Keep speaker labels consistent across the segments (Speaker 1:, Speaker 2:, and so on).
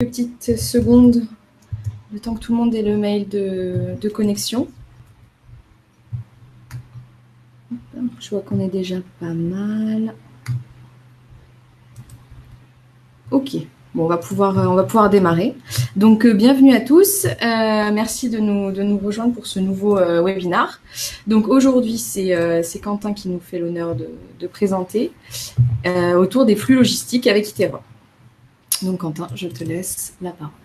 Speaker 1: Petite seconde, le temps que tout le monde ait le mail de connexion. Je vois qu'on est déjà pas mal. Ok, bon, on va pouvoir démarrer. Donc, bienvenue à tous. Merci de nous rejoindre pour ce nouveau webinar. Donc, aujourd'hui, c'est Quentin qui nous fait l'honneur de présenter autour des flux logistiques avec Iterop. Donc, Quentin, je te laisse la parole.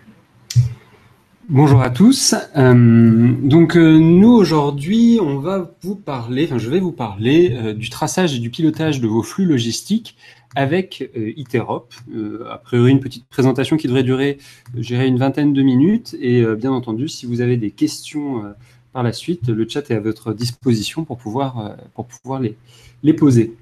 Speaker 2: Bonjour à tous. Nous aujourd'hui, je vais vous parler du traçage et du pilotage de vos flux logistiques avec Iterop. A priori, une petite présentation qui devrait durer, une vingtaine de minutes. Et bien entendu, si vous avez des questions par la suite, le chat est à votre disposition pour pouvoir les poser.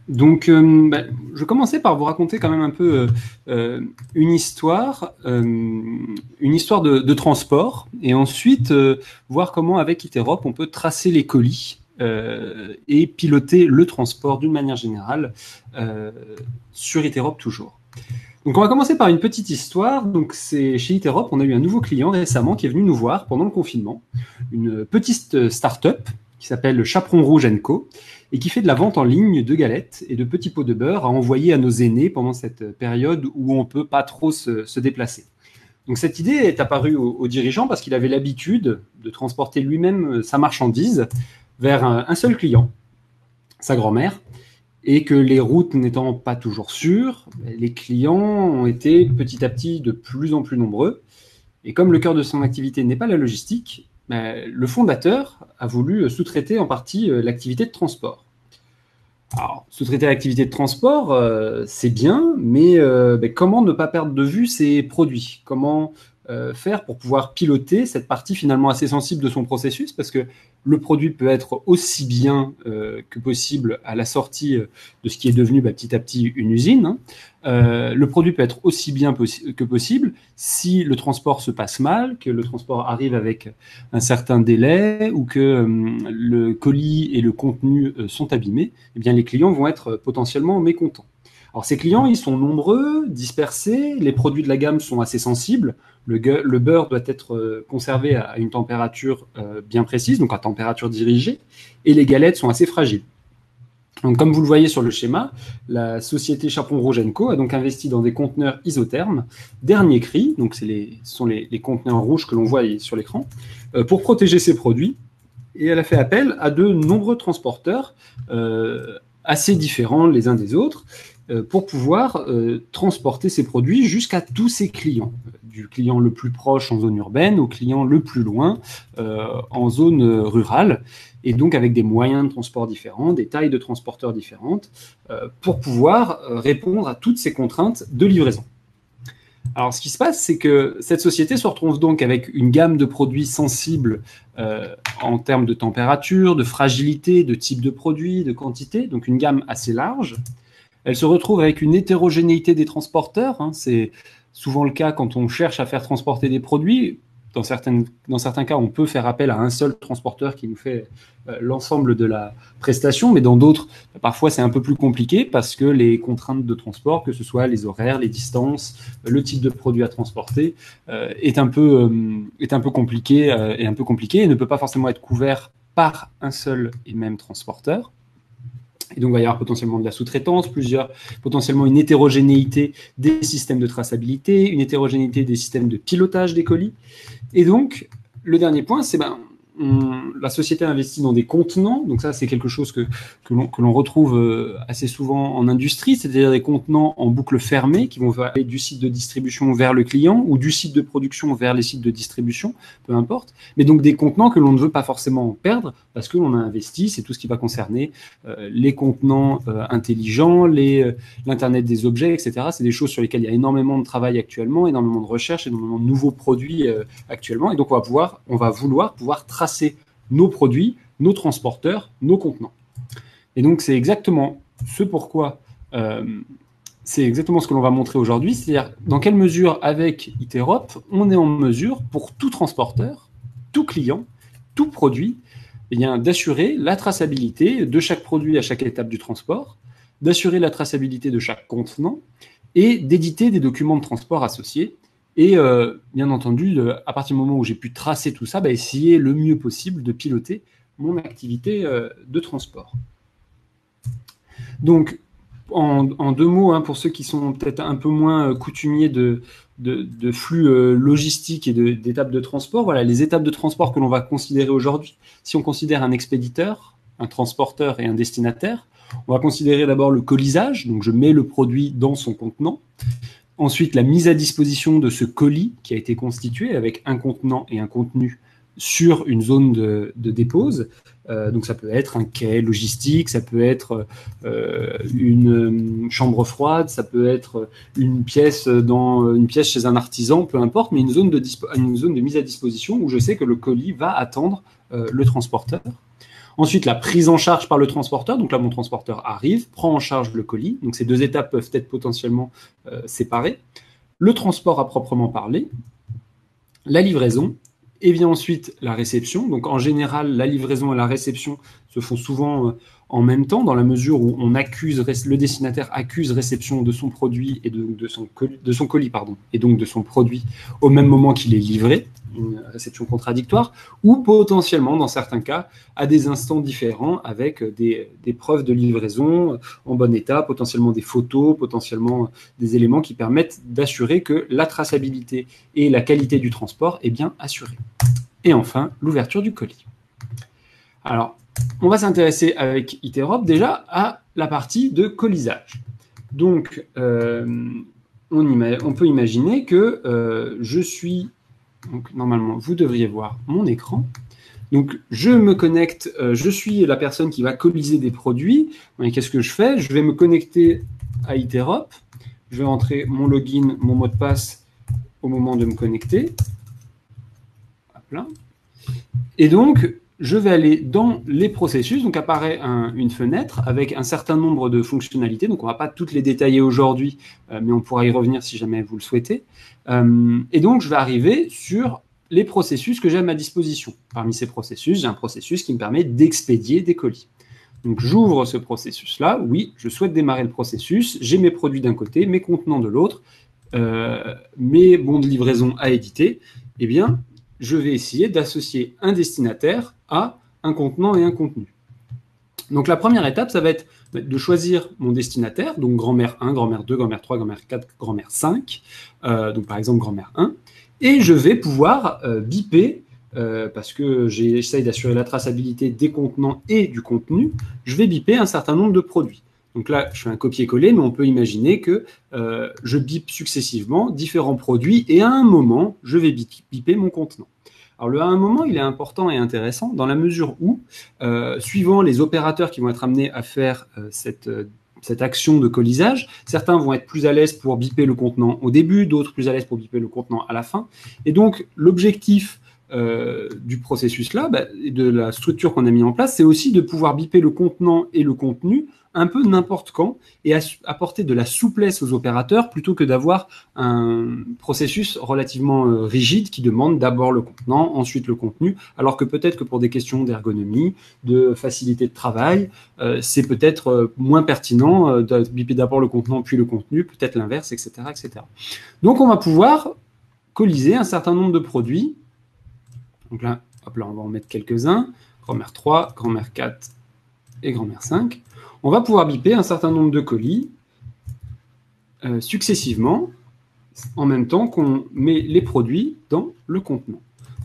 Speaker 2: Donc, je vais commencer par vous raconter quand même un peu une histoire de transport, et ensuite voir comment avec Iterop on peut tracer les colis et piloter le transport d'une manière générale sur Iterop toujours. Donc, on va commencer par une petite histoire. Donc, c'est chez Iterop, on a eu un nouveau client récemment qui est venu nous voir pendant le confinement, une petite start-up qui s'appelle Chaperon Rouge & Co. et qui fait de la vente en ligne de galettes et de petits pots de beurre à envoyer à nos aînés pendant cette période où on ne peut pas trop se déplacer. Donc cette idée est apparue au dirigeant parce qu'il avait l'habitude de transporter lui-même sa marchandise vers un seul client, sa grand-mère, et que les routes n'étant pas toujours sûres, les clients ont été petit à petit de plus en plus nombreux. Et comme le cœur de son activité n'est pas la logistique, le fondateur a voulu sous-traiter en partie l'activité de transport. Alors, sous-traiter l'activité de transport, c'est bien, mais comment ne pas perdre de vue ses produits? Comment faire pour pouvoir piloter cette partie finalement assez sensible de son processus? Parce que le produit peut être aussi bien que possible à la sortie de ce qui est devenu petit à petit une usine. Le produit peut être aussi bien que possible si le transport se passe mal, que le transport arrive avec un certain délai ou que le colis et le contenu sont abîmés. Eh bien, les clients vont être potentiellement mécontents. Alors, ces clients, ils sont nombreux, dispersés, les produits de la gamme sont assez sensibles. Le beurre doit être conservé à une température bien précise, donc à température dirigée, et les galettes sont assez fragiles. Donc, comme vous le voyez sur le schéma, la société Chaperon Rouge & Co a donc investi dans des conteneurs isothermes, dernier cri, donc ce sont les conteneurs rouges que l'on voit sur l'écran, pour protéger ses produits. Et elle a fait appel à de nombreux transporteurs assez différents les uns des autres pour pouvoir transporter ses produits jusqu'à tous ses clients, du client le plus proche en zone urbaine au client le plus loin en zone rurale, et donc avec des moyens de transport différents, des tailles de transporteurs différentes, pour pouvoir répondre à toutes ces contraintes de livraison. Alors, ce qui se passe, c'est que cette société se retrouve donc avec une gamme de produits sensibles en termes de température, de fragilité, de type de produit, de quantité, donc une gamme assez large. Elle se retrouve avec une hétérogénéité des transporteurs. C'est souvent le cas quand on cherche à faire transporter des produits. Dans certains cas, on peut faire appel à un seul transporteur qui nous fait l'ensemble de la prestation, mais dans d'autres, parfois c'est un peu plus compliqué parce que les contraintes de transport, que ce soit les horaires, les distances, le type de produit à transporter, est un peu compliqué et ne peut pas forcément être couvert par un seul et même transporteur. Et donc, il va y avoir potentiellement de la sous-traitance, potentiellement une hétérogénéité des systèmes de traçabilité, une hétérogénéité des systèmes de pilotage des colis. Et donc, le dernier point, c'est la société investit dans des contenants. Donc ça, c'est quelque chose que l'on retrouve assez souvent en industrie, c'est-à-dire des contenants en boucle fermée qui vont aller du site de distribution vers le client ou du site de production vers les sites de distribution, peu importe. Mais donc des contenants que l'on ne veut pas forcément perdre parce que l'on a investi. C'est tout ce qui va concerner les contenants intelligents, l'Internet des objets, etc. C'est des choses sur lesquelles il y a énormément de travail actuellement, énormément de recherche, énormément de nouveaux produits actuellement. Et donc, on va vouloir pouvoir tracer nos produits, nos transporteurs, nos contenants. Et donc, c'est exactement ce que l'on va montrer aujourd'hui, c'est-à-dire dans quelle mesure, avec Iterop, on est en mesure, pour tout transporteur, tout client, tout produit, d'assurer la traçabilité de chaque produit à chaque étape du transport, d'assurer la traçabilité de chaque contenant et d'éditer des documents de transport associés Et bien entendu, à partir du moment où j'ai pu tracer tout ça, essayer le mieux possible de piloter mon activité de transport. Donc, en deux mots, pour ceux qui sont peut-être un peu moins coutumiers de flux logistiques et d'étapes de transport, voilà les étapes de transport que l'on va considérer aujourd'hui. Si on considère un expéditeur, un transporteur et un destinataire, on va considérer d'abord le colisage, donc je mets le produit dans son contenant. Ensuite, la mise à disposition de ce colis qui a été constitué avec un contenant et un contenu sur une zone de dépose. Donc ça peut être un quai logistique, ça peut être une chambre froide, ça peut être une pièce chez un artisan, peu importe, mais une zone de mise à disposition où je sais que le colis va attendre le transporteur. Ensuite, la prise en charge par le transporteur. Donc là, mon transporteur arrive, prend en charge le colis. Donc ces deux étapes peuvent être potentiellement séparées. Le transport à proprement parler, la livraison, et vient ensuite la réception. Donc en général, la livraison et la réception se font souvent en même temps, dans la mesure où le destinataire accuse réception de son produit et de son colis, et donc de son produit au même moment qu'il est livré, une réception contradictoire, ou potentiellement, dans certains cas, à des instants différents, avec des preuves de livraison en bon état, potentiellement des photos, potentiellement des éléments qui permettent d'assurer que la traçabilité et la qualité du transport est bien assurée. Et enfin, l'ouverture du colis. Alors, on va s'intéresser avec Iterop déjà à la partie de colisage. Donc, on peut imaginer que je suis... Donc, normalement, vous devriez voir mon écran. Donc, je me connecte, je suis la personne qui va coliser des produits. Et qu'est-ce que je fais? Je vais me connecter à Iterop. Je vais entrer mon login, mon mot de passe au moment de me connecter. Hop là. Et donc, je vais aller dans les processus. Donc, apparaît une fenêtre avec un certain nombre de fonctionnalités. Donc, on ne va pas toutes les détailler aujourd'hui, mais on pourra y revenir si jamais vous le souhaitez. Et donc, je vais arriver sur les processus que j'ai à ma disposition. Parmi ces processus, j'ai un processus qui me permet d'expédier des colis. Donc, j'ouvre ce processus-là. Oui, je souhaite démarrer le processus. J'ai mes produits d'un côté, mes contenants de l'autre, mes bons de livraison à éditer. Eh bien, je vais essayer d'associer un destinataire à un contenant et un contenu. Donc, la première étape, ça va être de choisir mon destinataire, donc grand-mère 1, grand-mère 2, grand-mère 3, grand-mère 4, grand-mère 5, donc par exemple grand-mère 1, et je vais pouvoir biper, parce que j'essaye d'assurer la traçabilité des contenants et du contenu, je vais biper un certain nombre de produits. Donc là, je fais un copier-coller, mais on peut imaginer que je bip successivement différents produits, et à un moment, je vais biper mon contenant. Alors, le à un moment, il est important et intéressant dans la mesure où, suivant les opérateurs qui vont être amenés à faire cette action de colisage, certains vont être plus à l'aise pour biper le contenant au début, d'autres plus à l'aise pour biper le contenant à la fin. Et donc, l'objectif du processus-là, et de la structure qu'on a mis en place, c'est aussi de pouvoir biper le contenant et le contenu un peu n'importe quand et apporter de la souplesse aux opérateurs plutôt que d'avoir un processus relativement rigide qui demande d'abord le contenant, ensuite le contenu, alors que peut-être que pour des questions d'ergonomie, de facilité de travail, c'est peut-être moins pertinent de biper d'abord le contenant puis le contenu, peut-être l'inverse, etc., etc. Donc on va pouvoir coliser un certain nombre de produits. Donc là, hop là, on va en mettre quelques-uns. Grand-mère 3, grand-mère 4 et grand-mère 5. On va pouvoir biper un certain nombre de colis successivement, en même temps qu'on met les produits dans le contenant.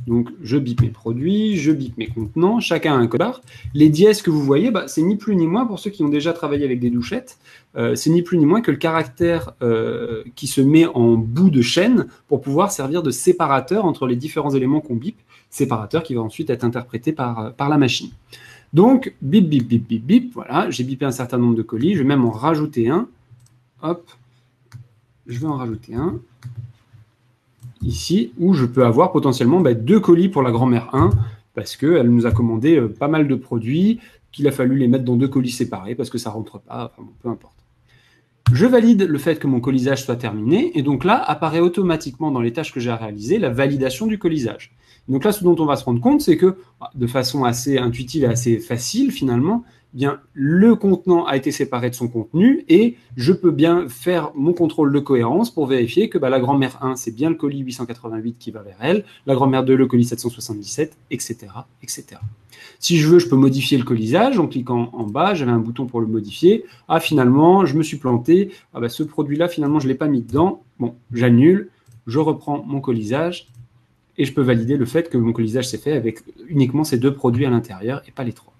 Speaker 2: Donc, je bip mes produits, je bip mes contenants, chacun a un code barre. Les dièses que vous voyez, c'est ni plus ni moins, pour ceux qui ont déjà travaillé avec des douchettes, c'est ni plus ni moins que le caractère qui se met en bout de chaîne pour pouvoir servir de séparateur entre les différents éléments qu'on bip, séparateur qui va ensuite être interprété par la machine. Donc, bip, bip, bip, bip, bip, voilà, j'ai bipé un certain nombre de colis, je vais même en rajouter un. Hop, je vais en rajouter un. Ici, où je peux avoir potentiellement 2 colis pour la grand-mère 1, parce qu'elle nous a commandé pas mal de produits, qu'il a fallu les mettre dans 2 colis séparés, parce que ça ne rentre pas, enfin bon, peu importe. Je valide le fait que mon colisage soit terminé, et donc là, apparaît automatiquement dans les tâches que j'ai à réaliser la validation du colisage. Donc là, ce dont on va se rendre compte, c'est que, de façon assez intuitive et assez facile, finalement, bien le contenant a été séparé de son contenu et je peux bien faire mon contrôle de cohérence pour vérifier que la grand-mère 1, c'est bien le colis 888 qui va vers elle, la grand-mère 2, le colis 777, etc., etc. Si je veux, je peux modifier le colisage en cliquant en bas. J'avais un bouton pour le modifier. Ah, finalement, je me suis planté. Ah, ce produit-là, finalement, je ne l'ai pas mis dedans. Bon, j'annule. Je reprends mon colisage et je peux valider le fait que mon colisage s'est fait avec uniquement ces 2 produits à l'intérieur et pas les 3.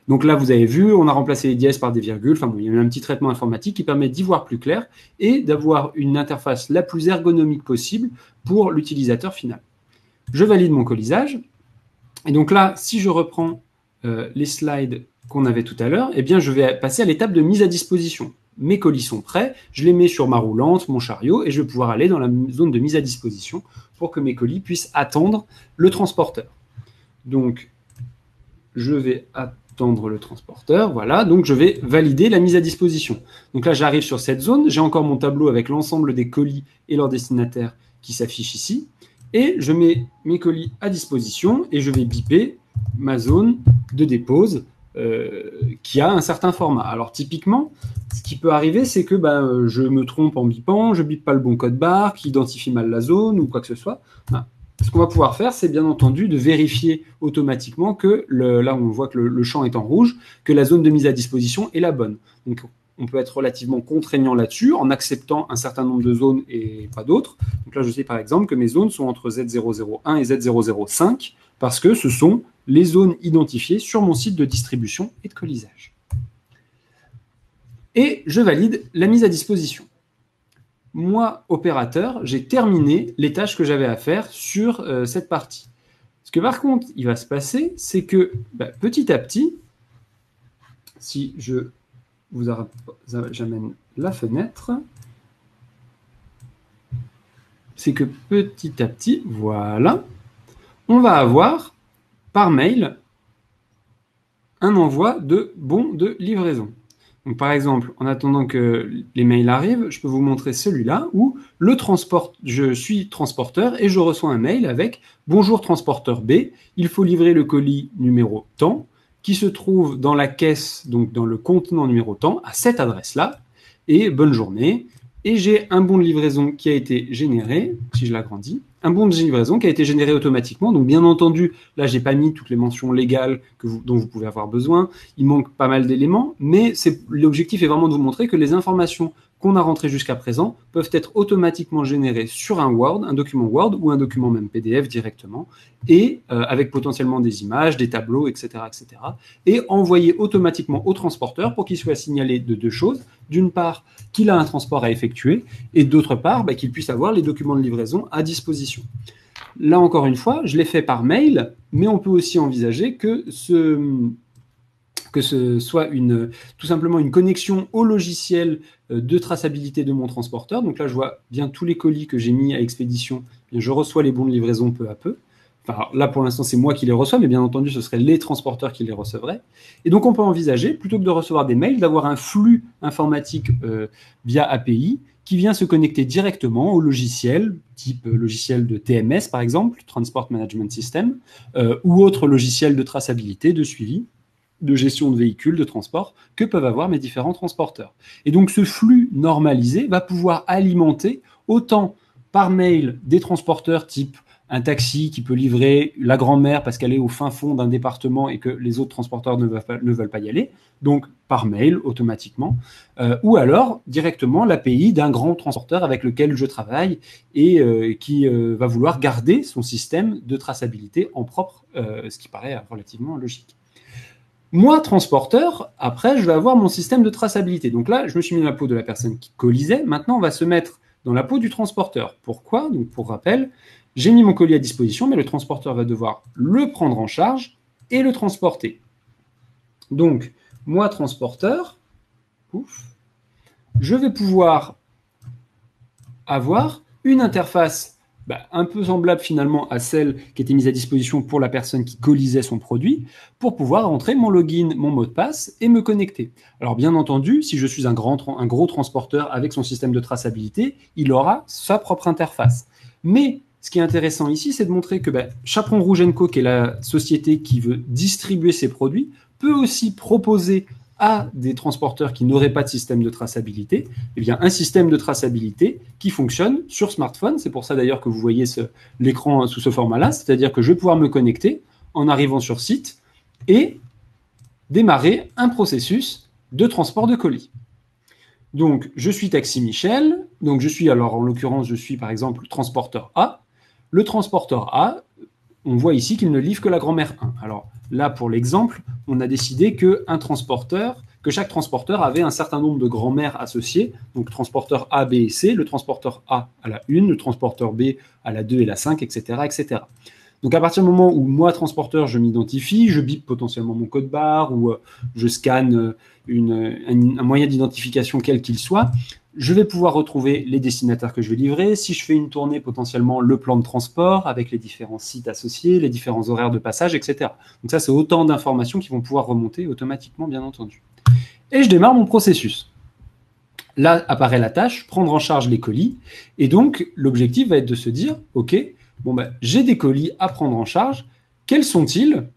Speaker 2: Donc là, vous avez vu, on a remplacé les dièses par des virgules. Enfin bon, il y a eu un petit traitement informatique qui permet d'y voir plus clair et d'avoir une interface la plus ergonomique possible pour l'utilisateur final. Je valide mon colisage. Et donc là, si je reprends les slides qu'on avait tout à l'heure, eh bien, je vais passer à l'étape de mise à disposition. Mes colis sont prêts, je les mets sur ma roulante, mon chariot, et je vais pouvoir aller dans la zone de mise à disposition pour que mes colis puissent attendre le transporteur. Donc, je vais attendre le transporteur, voilà, donc je vais valider la mise à disposition. Donc là, j'arrive sur cette zone, j'ai encore mon tableau avec l'ensemble des colis et leur destinataire qui s'affiche ici. Et je mets mes colis à disposition et je vais biper ma zone de dépose qui a un certain format. Alors typiquement, ce qui peut arriver, c'est que je me trompe en bipant, je bipe pas le bon code barre, qui identifie mal la zone ou quoi que ce soit. Ce qu'on va pouvoir faire, c'est bien entendu de vérifier automatiquement que, là où on voit que le champ est en rouge, que la zone de mise à disposition est la bonne. Donc on peut être relativement contraignant là-dessus en acceptant un certain nombre de zones et pas d'autres. Donc là, je sais par exemple que mes zones sont entre Z001 et Z005 parce que ce sont les zones identifiées sur mon site de distribution et de colisage. Et je valide la mise à disposition. Moi, opérateur, j'ai terminé les tâches que j'avais à faire sur cette partie. Ce que par contre, il va se passer, c'est que petit à petit, si j'amène la fenêtre, c'est que petit à petit, voilà, on va avoir par mail un envoi de bons de livraison. Donc, par exemple, en attendant que les mails arrivent, je peux vous montrer celui-là où je suis transporteur et je reçois un mail avec « Bonjour transporteur B, il faut livrer le colis numéro tant » qui se trouve dans la caisse, donc dans le contenant numéro tant, à cette adresse-là, et bonne journée. Et j'ai un bon de livraison qui a été généré, si je l'agrandis, un bon de livraison qui a été généré automatiquement. Donc, bien entendu, là, j'ai pas mis toutes les mentions légales dont vous pouvez avoir besoin. Il manque pas mal d'éléments, mais l'objectif est vraiment de vous montrer que les informations qu'on a rentrées jusqu'à présent peuvent être automatiquement générées sur un Word, un document Word ou un document même PDF directement, et avec potentiellement des images, des tableaux, etc., etc., et envoyées automatiquement au transporteur pour qu'il soit signalé de 2 choses. D'une part, qu'il a un transport à effectuer, et d'autre part, qu'il puisse avoir les documents de livraison à disposition. Là, encore une fois, je l'ai fait par mail, mais on peut aussi envisager que ce soit tout simplement une connexion au logiciel de traçabilité de mon transporteur. Donc là, je vois bien tous les colis que j'ai mis à expédition. Je reçois les bons de livraison peu à peu. Enfin, là, pour l'instant, c'est moi qui les reçois, mais bien entendu, ce seraient les transporteurs qui les recevraient. Et donc, on peut envisager, plutôt que de recevoir des mails, d'avoir un flux informatique via API qui vient se connecter directement au logiciel, type logiciel de TMS, par exemple, Transport Management System, ou autre logiciel de traçabilité, de suivi, de gestion de véhicules, de transport, que peuvent avoir mes différents transporteurs. Et donc, ce flux normalisé va pouvoir alimenter autant par mail des transporteurs type un taxi qui peut livrer la grand-mère parce qu'elle est au fin fond d'un département et que les autres transporteurs ne veulent pas y aller, donc par mail automatiquement, ou alors directement l'API d'un grand transporteur avec lequel je travaille et qui va vouloir garder son système de traçabilité en propre, ce qui paraît relativement logique. Moi, transporteur, après, je vais avoir mon système de traçabilité. Donc là, je me suis mis dans la peau de la personne qui colisait. Maintenant, on va se mettre dans la peau du transporteur. Pourquoi? Donc, pour rappel, j'ai mis mon colis à disposition, mais le transporteur va devoir le prendre en charge et le transporter. Donc, moi, transporteur, je vais pouvoir avoir une interface un peu semblable finalement à celle qui était mise à disposition pour la personne qui colisait son produit, pour pouvoir entrer mon login, mon mot de passe et me connecter. Alors bien entendu, si je suis un gros transporteur avec son système de traçabilité, il aura sa propre interface. Mais ce qui est intéressant ici, c'est de montrer que Chaperon Rouge & Co, qui est la société qui veut distribuer ses produits, peut aussi proposer à des transporteurs qui n'auraient pas de système de traçabilité, eh bien, un système de traçabilité qui fonctionne sur smartphone. C'est pour ça d'ailleurs que vous voyez l'écran sous ce format-là, c'est-à-dire que je vais pouvoir me connecter en arrivant sur site et démarrer un processus de transport de colis. Donc, je suis Taxi Michel, donc alors en l'occurrence, je suis par exemple transporteur A. Le transporteur A, on voit ici qu'il ne livre que la grand-mère 1. Alors là, pour l'exemple, on a décidé que chaque transporteur avait un certain nombre de grand-mères associées, donc transporteur A, B et C, le transporteur A à la 1, le transporteur B à la 2 et la 5, etc., etc. Donc à partir du moment où moi, transporteur, je m'identifie, je bip potentiellement mon code barre ou je scanne un moyen d'identification quel qu'il soit, je vais pouvoir retrouver les destinataires que je vais livrer. Si je fais une tournée, potentiellement le plan de transport avec les différents sites associés, les différents horaires de passage, etc. Donc ça, c'est autant d'informations qui vont pouvoir remonter automatiquement, bien entendu. Et je démarre mon processus. Là apparaît la tâche, prendre en charge les colis. Et donc, l'objectif va être de se dire, OK, j'ai des colis à prendre en charge. Quels sont-ils?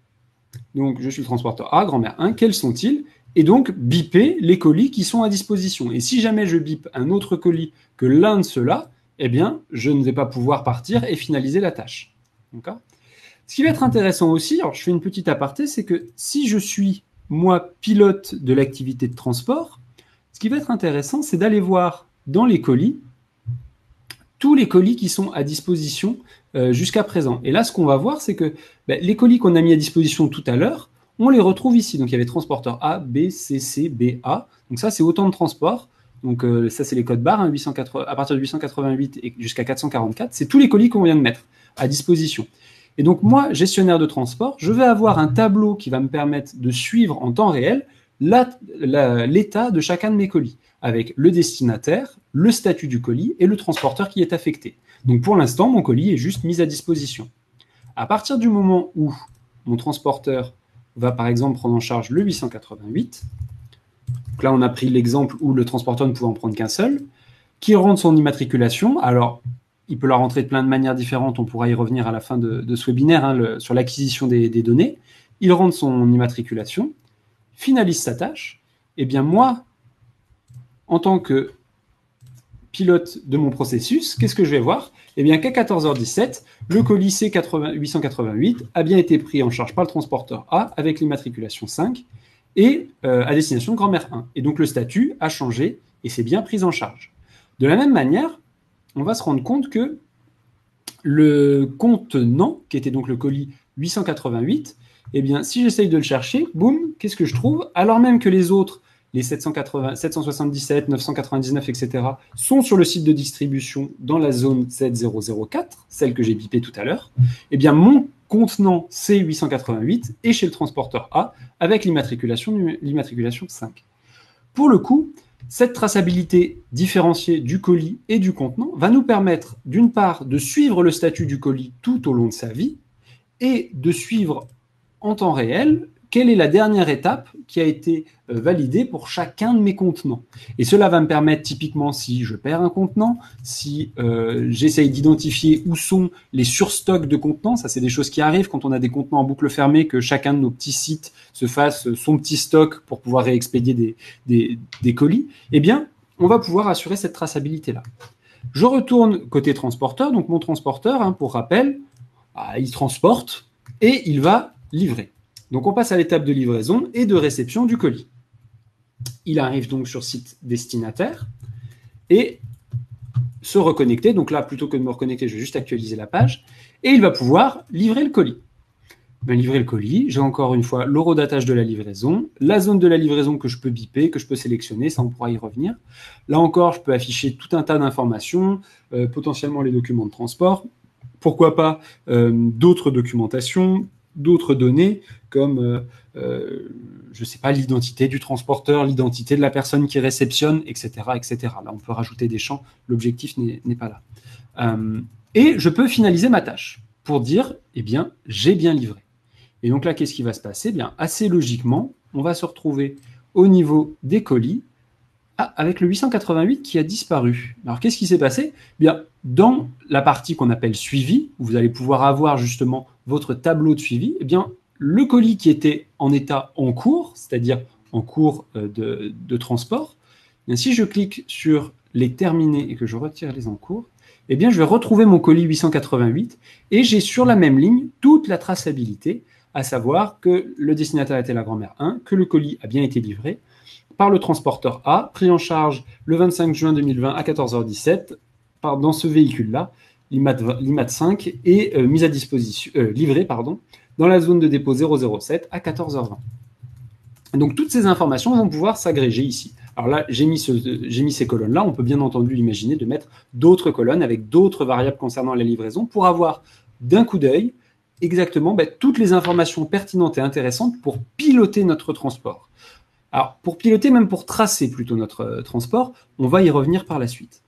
Speaker 2: Donc, je suis le transporteur A, grand-mère 1. Quels sont-ils? Et donc, biper les colis qui sont à disposition. Et si jamais je bip un autre colis que l'un de ceux-là, eh bien, je ne vais pas pouvoir partir et finaliser la tâche. D'accord ? Ce qui va être intéressant aussi, alors je fais une petite aparté, c'est que si je suis, moi, pilote de l'activité de transport, ce qui va être intéressant, c'est d'aller voir dans les colis tous les colis qui sont à disposition jusqu'à présent. Et là, ce qu'on va voir, c'est que les colis qu'on a mis à disposition tout à l'heure, on les retrouve ici. Donc, il y avait transporteur A, B, C, C, B, A. Donc, ça, c'est autant de transports. Donc, ça, c'est les codes barres, hein, à partir de 888 et jusqu'à 444. C'est tous les colis qu'on vient de mettre à disposition. Et donc, moi, gestionnaire de transport, je vais avoir un tableau qui va me permettre de suivre en temps réel l'état de chacun de mes colis, avec le destinataire, le statut du colis et le transporteur qui est affecté. Donc, pour l'instant, mon colis est juste mis à disposition. À partir du moment où mon transporteur va par exemple prendre en charge le 888. Donc là, on a pris l'exemple où le transporteur ne pouvait en prendre qu'un seul, qui rentre son immatriculation. Alors, il peut la rentrer de plein de manières différentes. On pourra y revenir à la fin de ce webinaire sur l'acquisition des données. Il rentre son immatriculation, finalise sa tâche. Et bien moi, en tant que pilote de mon processus, qu'est-ce que je vais voir? Eh bien qu'à 14h17, le colis C888 a bien été pris en charge par le transporteur A avec l'immatriculation 5 et à destination de grand-mère 1. Et donc le statut a changé et c'est bien pris en charge. De la même manière, on va se rendre compte que le contenant, qui était donc le colis 888, eh bien si j'essaye de le chercher, boum, qu'est-ce que je trouve? Alors même que les autres, les 777, 999, etc., sont sur le site de distribution dans la zone 7004, celle que j'ai bipée tout à l'heure, eh bien, mon contenant C888 est chez le transporteur A avec l'immatriculation 5. Pour le coup, cette traçabilité différenciée du colis et du contenant va nous permettre, d'une part, de suivre le statut du colis tout au long de sa vie et de suivre en temps réel quelle est la dernière étape qui a été validée pour chacun de mes contenants. Et cela va me permettre typiquement, si je perds un contenant, si j'essaye d'identifier où sont les surstocks de contenants, ça c'est des choses qui arrivent quand on a des contenants en boucle fermée, que chacun de nos petits sites se fasse son petit stock pour pouvoir réexpédier des colis, eh bien, on va pouvoir assurer cette traçabilité-là. Je retourne côté transporteur, donc mon transporteur, pour rappel, il transporte et il va livrer. Donc, on passe à l'étape de livraison et de réception du colis. Il arrive donc sur site destinataire et se reconnecter. Donc là, plutôt que de me reconnecter, je vais juste actualiser la page et il va pouvoir livrer le colis. Livrer le colis, j'ai encore une fois l'horodatage de la livraison, la zone de la livraison que je peux biper, que je peux sélectionner, ça on pourra y revenir. Là encore, je peux afficher tout un tas d'informations, potentiellement les documents de transport, pourquoi pas d'autres documentations, d'autres données comme, je ne sais pas, l'identité du transporteur, l'identité de la personne qui réceptionne, etc., etc. Là, on peut rajouter des champs, l'objectif n'est pas là. Et je peux finaliser ma tâche pour dire, eh bien, j'ai bien livré. Et donc là, qu'est-ce qui va se passer? Eh bien, assez logiquement, on va se retrouver au niveau des colis avec le 888 qui a disparu. Alors, qu'est-ce qui s'est passé? Eh bien, dans la partie qu'on appelle suivi, où vous allez pouvoir avoir justement votre tableau de suivi, eh bien, le colis qui était en état en cours, c'est-à-dire en cours de transport. Et si je clique sur les terminés et que je retire les en cours, eh bien, je vais retrouver mon colis 888 et j'ai sur la même ligne toute la traçabilité, à savoir que le destinataire était la grand-mère 1, que le colis a bien été livré par le transporteur A, pris en charge le 25 juin 2020 à 14h17 dans ce véhicule-là, l'IMAT 5, et mise à disposition, livré dans la zone de dépôt 007 à 14h20. Donc toutes ces informations vont pouvoir s'agréger ici. Alors là, j'ai mis ces colonnes-là. On peut bien entendu imaginer de mettre d'autres colonnes avec d'autres variables concernant la livraison pour avoir d'un coup d'œil exactement toutes les informations pertinentes et intéressantes pour piloter notre transport. Alors pour piloter, même pour tracer plutôt notre transport, on va y revenir par la suite.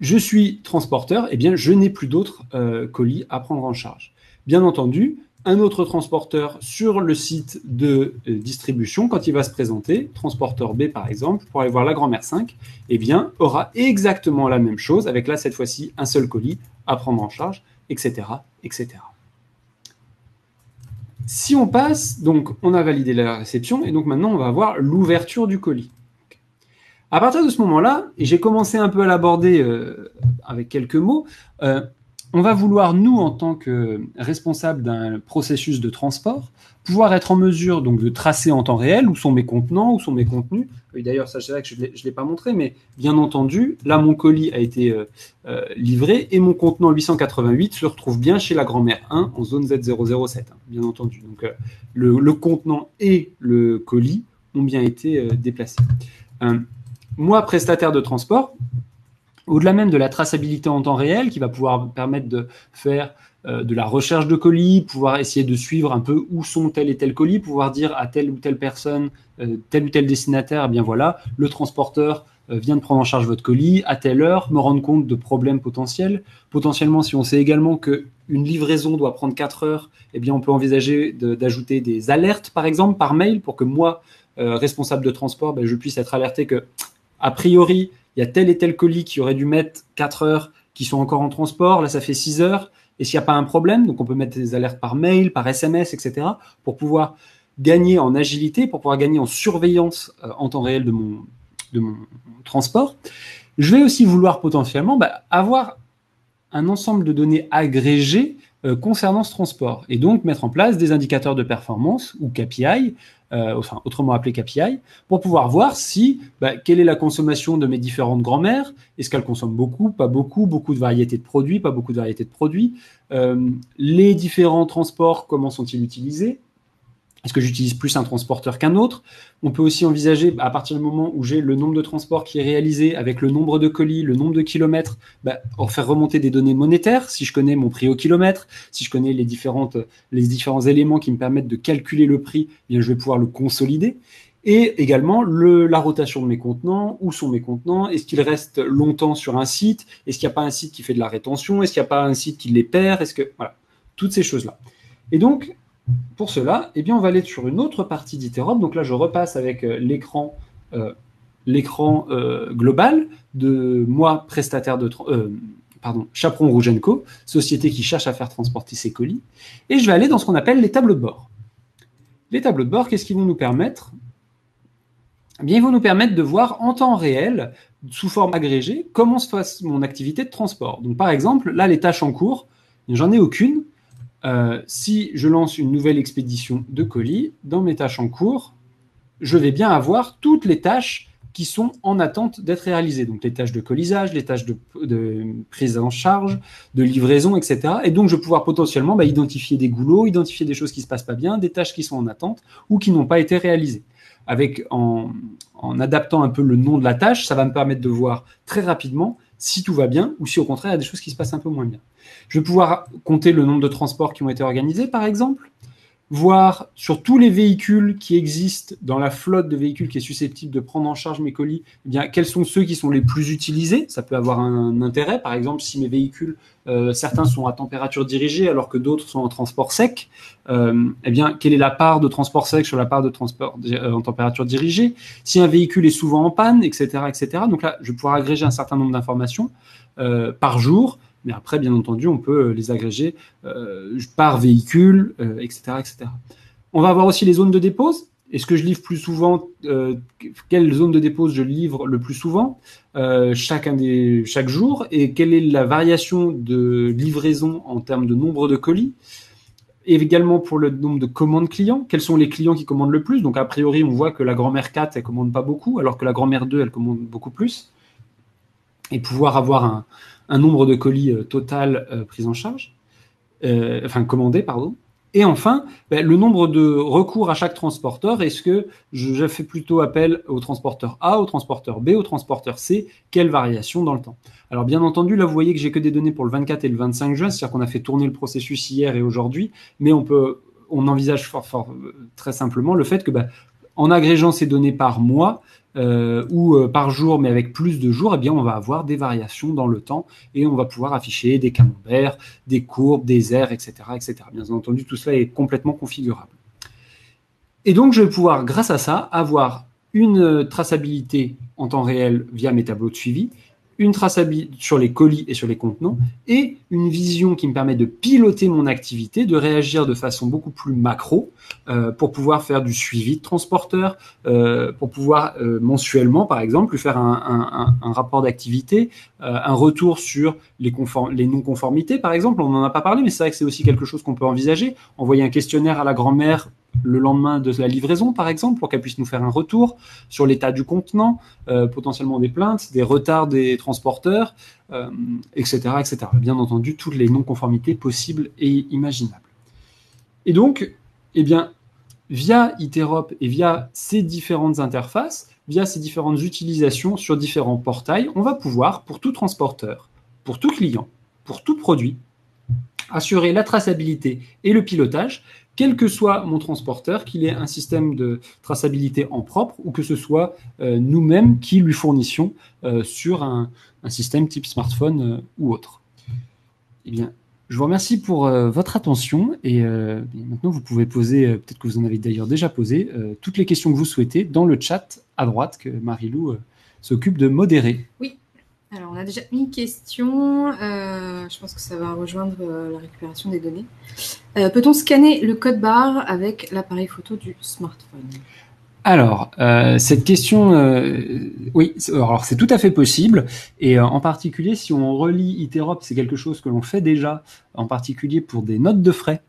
Speaker 2: Je suis transporteur, eh bien je n'ai plus d'autres colis à prendre en charge. Bien entendu, un autre transporteur sur le site de distribution, quand il va se présenter, transporteur B par exemple, pour aller voir la grand-mère 5, eh bien, aura exactement la même chose, avec là, cette fois-ci, un seul colis à prendre en charge, etc., etc. Si on passe, donc, on a validé la réception, et donc maintenant, on va voir l'ouverture du colis. À partir de ce moment-là, et j'ai commencé un peu à l'aborder avec quelques mots, on va vouloir, nous, en tant que responsables d'un processus de transport, pouvoir être en mesure donc, de tracer en temps réel où sont mes contenants, où sont mes contenus. Et d'ailleurs, ça, c'est vrai que je ne l'ai pas montré, mais bien entendu, là, mon colis a été livré et mon contenant 888 se retrouve bien chez la grand-mère 1 en zone Z007, bien entendu. Donc, le contenant et le colis ont bien été déplacés. Moi, prestataire de transport, au-delà même de la traçabilité en temps réel, qui va pouvoir permettre de faire de la recherche de colis, pouvoir essayer de suivre un peu où sont tel et tel colis, pouvoir dire à telle ou telle personne, tel ou tel destinataire, eh bien voilà, le transporteur vient de prendre en charge votre colis à telle heure, me rendre compte de problèmes potentiels. Potentiellement, si on sait également qu'une livraison doit prendre 4 heures, eh bien on peut envisager d'ajouter des alertes, par exemple, par mail, pour que moi, responsable de transport, je puisse être alerté que, a priori, il y a tel et tel colis qui aurait dû mettre 4 heures, qui sont encore en transport, là ça fait 6 heures, et s'il n'y a pas un problème, donc on peut mettre des alertes par mail, par SMS, etc., pour pouvoir gagner en agilité, pour pouvoir gagner en surveillance en temps réel de mon transport. Je vais aussi vouloir potentiellement avoir un ensemble de données agrégées concernant ce transport, et donc mettre en place des indicateurs de performance, ou KPI, enfin autrement appelé KPI, pour pouvoir voir si quelle est la consommation de mes différentes grand-mères, est-ce qu'elles consomment beaucoup, pas beaucoup, beaucoup de variétés de produits, pas beaucoup de variétés de produits, les différents transports, comment sont-ils utilisés, est-ce que j'utilise plus un transporteur qu'un autre? On peut aussi envisager, à partir du moment où j'ai le nombre de transports qui est réalisé avec le nombre de colis, le nombre de kilomètres, en faire remonter des données monétaires, si je connais mon prix au kilomètre, si je connais les différents éléments qui me permettent de calculer le prix, eh bien je vais pouvoir le consolider. Et également la rotation de mes contenants, où sont mes contenants, est-ce qu'ils restent longtemps sur un site, est-ce qu'il n'y a pas un site qui fait de la rétention, est-ce qu'il n'y a pas un site qui les perd, voilà, toutes ces choses-là. Et donc, pour cela, eh bien, on va aller sur une autre partie d'Iterop. Donc là, je repasse avec l'écran global de moi, prestataire de Chaperon Rouge & Co, société qui cherche à faire transporter ses colis. Et je vais aller dans ce qu'on appelle les tableaux de bord. Les tableaux de bord, qu'est-ce qu'ils vont nous permettre? Eh bien, ils vont nous permettre de voir en temps réel, sous forme agrégée, comment se passe mon activité de transport. Donc, par exemple, là, les tâches en cours, j'en ai aucune. Si je lance une nouvelle expédition de colis, dans mes tâches en cours, je vais bien avoir toutes les tâches qui sont en attente d'être réalisées. Donc les tâches de colisage, les tâches de prise en charge, de livraison, etc. Et donc je vais pouvoir potentiellement identifier des goulots, identifier des choses qui ne se passent pas bien, des tâches qui sont en attente ou qui n'ont pas été réalisées. En adaptant un peu le nom de la tâche, ça va me permettre de voir très rapidement si tout va bien ou si au contraire il y a des choses qui se passent un peu moins bien. Je vais pouvoir compter le nombre de transports qui ont été organisés, par exemple, voir sur tous les véhicules qui existent dans la flotte de véhicules qui est susceptible de prendre en charge mes colis, eh bien, quels sont ceux qui sont les plus utilisés. Ça peut avoir un intérêt. Par exemple, si mes véhicules, certains sont à température dirigée alors que d'autres sont en transport sec, eh bien, quelle est la part de transport sec sur la part de transport en température dirigée? Si un véhicule est souvent en panne, etc., etc. Donc là, je vais pouvoir agréger un certain nombre d'informations par jour, mais après, bien entendu, on peut les agréger par véhicule, etc., etc. On va avoir aussi les zones de dépose. Est-ce que je livre plus souvent quelle zone de dépose je livre le plus souvent chaque jour, et quelle est la variation de livraison en termes de nombre de colis, et également pour le nombre de commandes clients, quels sont les clients qui commandent le plus. Donc a priori, on voit que la grand-mère 4, elle commande pas beaucoup, alors que la grand-mère 2, elle commande beaucoup plus, et pouvoir avoir un nombre de colis total pris en charge, commandé, pardon. Et enfin, le nombre de recours à chaque transporteur. Est-ce que je fais plutôt appel au transporteur A, au transporteur B, au transporteur C? Quelle variation dans le temps? Alors bien entendu, là vous voyez que j'ai que des données pour le 24 et le 25 juin, c'est-à-dire qu'on a fait tourner le processus hier et aujourd'hui, mais on envisage très simplement le fait que en agrégeant ces données par mois, ou par jour, mais avec plus de jours, eh bien, on va avoir des variations dans le temps et on va pouvoir afficher des camemberts, des courbes, des aires, etc., etc. Bien entendu, tout cela est complètement configurable. Et donc, je vais pouvoir, grâce à ça, avoir une traçabilité en temps réel via mes tableaux de suivi, une traçabilité sur les colis et sur les contenants, et une vision qui me permet de piloter mon activité, de réagir de façon beaucoup plus macro, pour pouvoir faire du suivi de transporteur, pour pouvoir mensuellement, par exemple, lui faire un rapport d'activité, un retour sur les non-conformités, par exemple. On n'en a pas parlé, mais c'est vrai que c'est aussi quelque chose qu'on peut envisager. Envoyer un questionnaire à la grand-mère le lendemain de la livraison, par exemple, pour qu'elle puisse nous faire un retour sur l'état du contenant, potentiellement des plaintes, des retards des transporteurs, etc., etc. Bien entendu, toutes les non-conformités possibles et imaginables. Et donc, eh bien, via Iterop et via ces différentes interfaces, via ces différentes utilisations sur différents portails, on va pouvoir, pour tout transporteur, pour tout client, pour tout produit, assurer la traçabilité et le pilotage, quel que soit mon transporteur, qu'il ait un système de traçabilité en propre ou que ce soit nous-mêmes qui lui fournissions sur un système type smartphone ou autre. Eh bien, je vous remercie pour votre attention et maintenant vous pouvez poser, peut-être que vous en avez d'ailleurs déjà posé, toutes les questions que vous souhaitez dans le chat à droite que Marie-Lou s'occupe de modérer.
Speaker 1: Oui. Alors, on a déjà une question. Je pense que ça va rejoindre la récupération des données. Peut-on scanner le code barre avec l'appareil photo du smartphone?
Speaker 2: Alors, cette question, oui, alors c'est tout à fait possible, et en particulier si on relie Iterop, c'est quelque chose que l'on fait déjà, en particulier pour des notes de frais,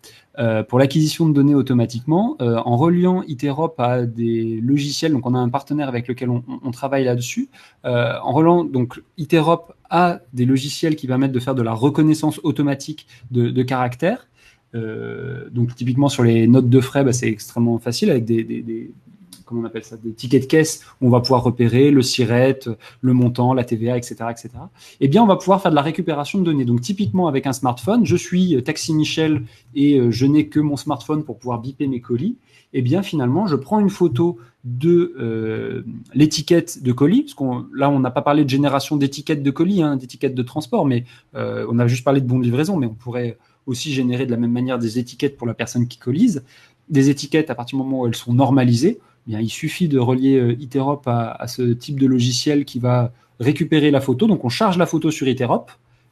Speaker 2: pour l'acquisition de données automatiquement, en reliant Iterop à des logiciels. Donc on a un partenaire avec lequel on travaille là-dessus, en reliant donc Iterop à des logiciels qui permettent de faire de la reconnaissance automatique de caractères. Donc typiquement sur les notes de frais, c'est extrêmement facile avec comment on appelle ça, des tickets de caisse où on va pouvoir repérer le SIRET, le montant, la TVA, etc., etc. Eh bien, on va pouvoir faire de la récupération de données. Donc, typiquement, avec un smartphone, je suis Taxi Michel et je n'ai que mon smartphone pour pouvoir biper mes colis. Eh bien, finalement, je prends une photo de l'étiquette de colis, parce là, on n'a pas parlé de génération d'étiquettes de colis, d'étiquettes de transport, mais on a juste parlé de bons de livraison, mais on pourrait aussi générer de la même manière des étiquettes pour la personne qui colise. Des étiquettes, à partir du moment où elles sont normalisées, bien, il suffit de relier Iterop à ce type de logiciel qui va récupérer la photo. Donc, on charge la photo sur Iterop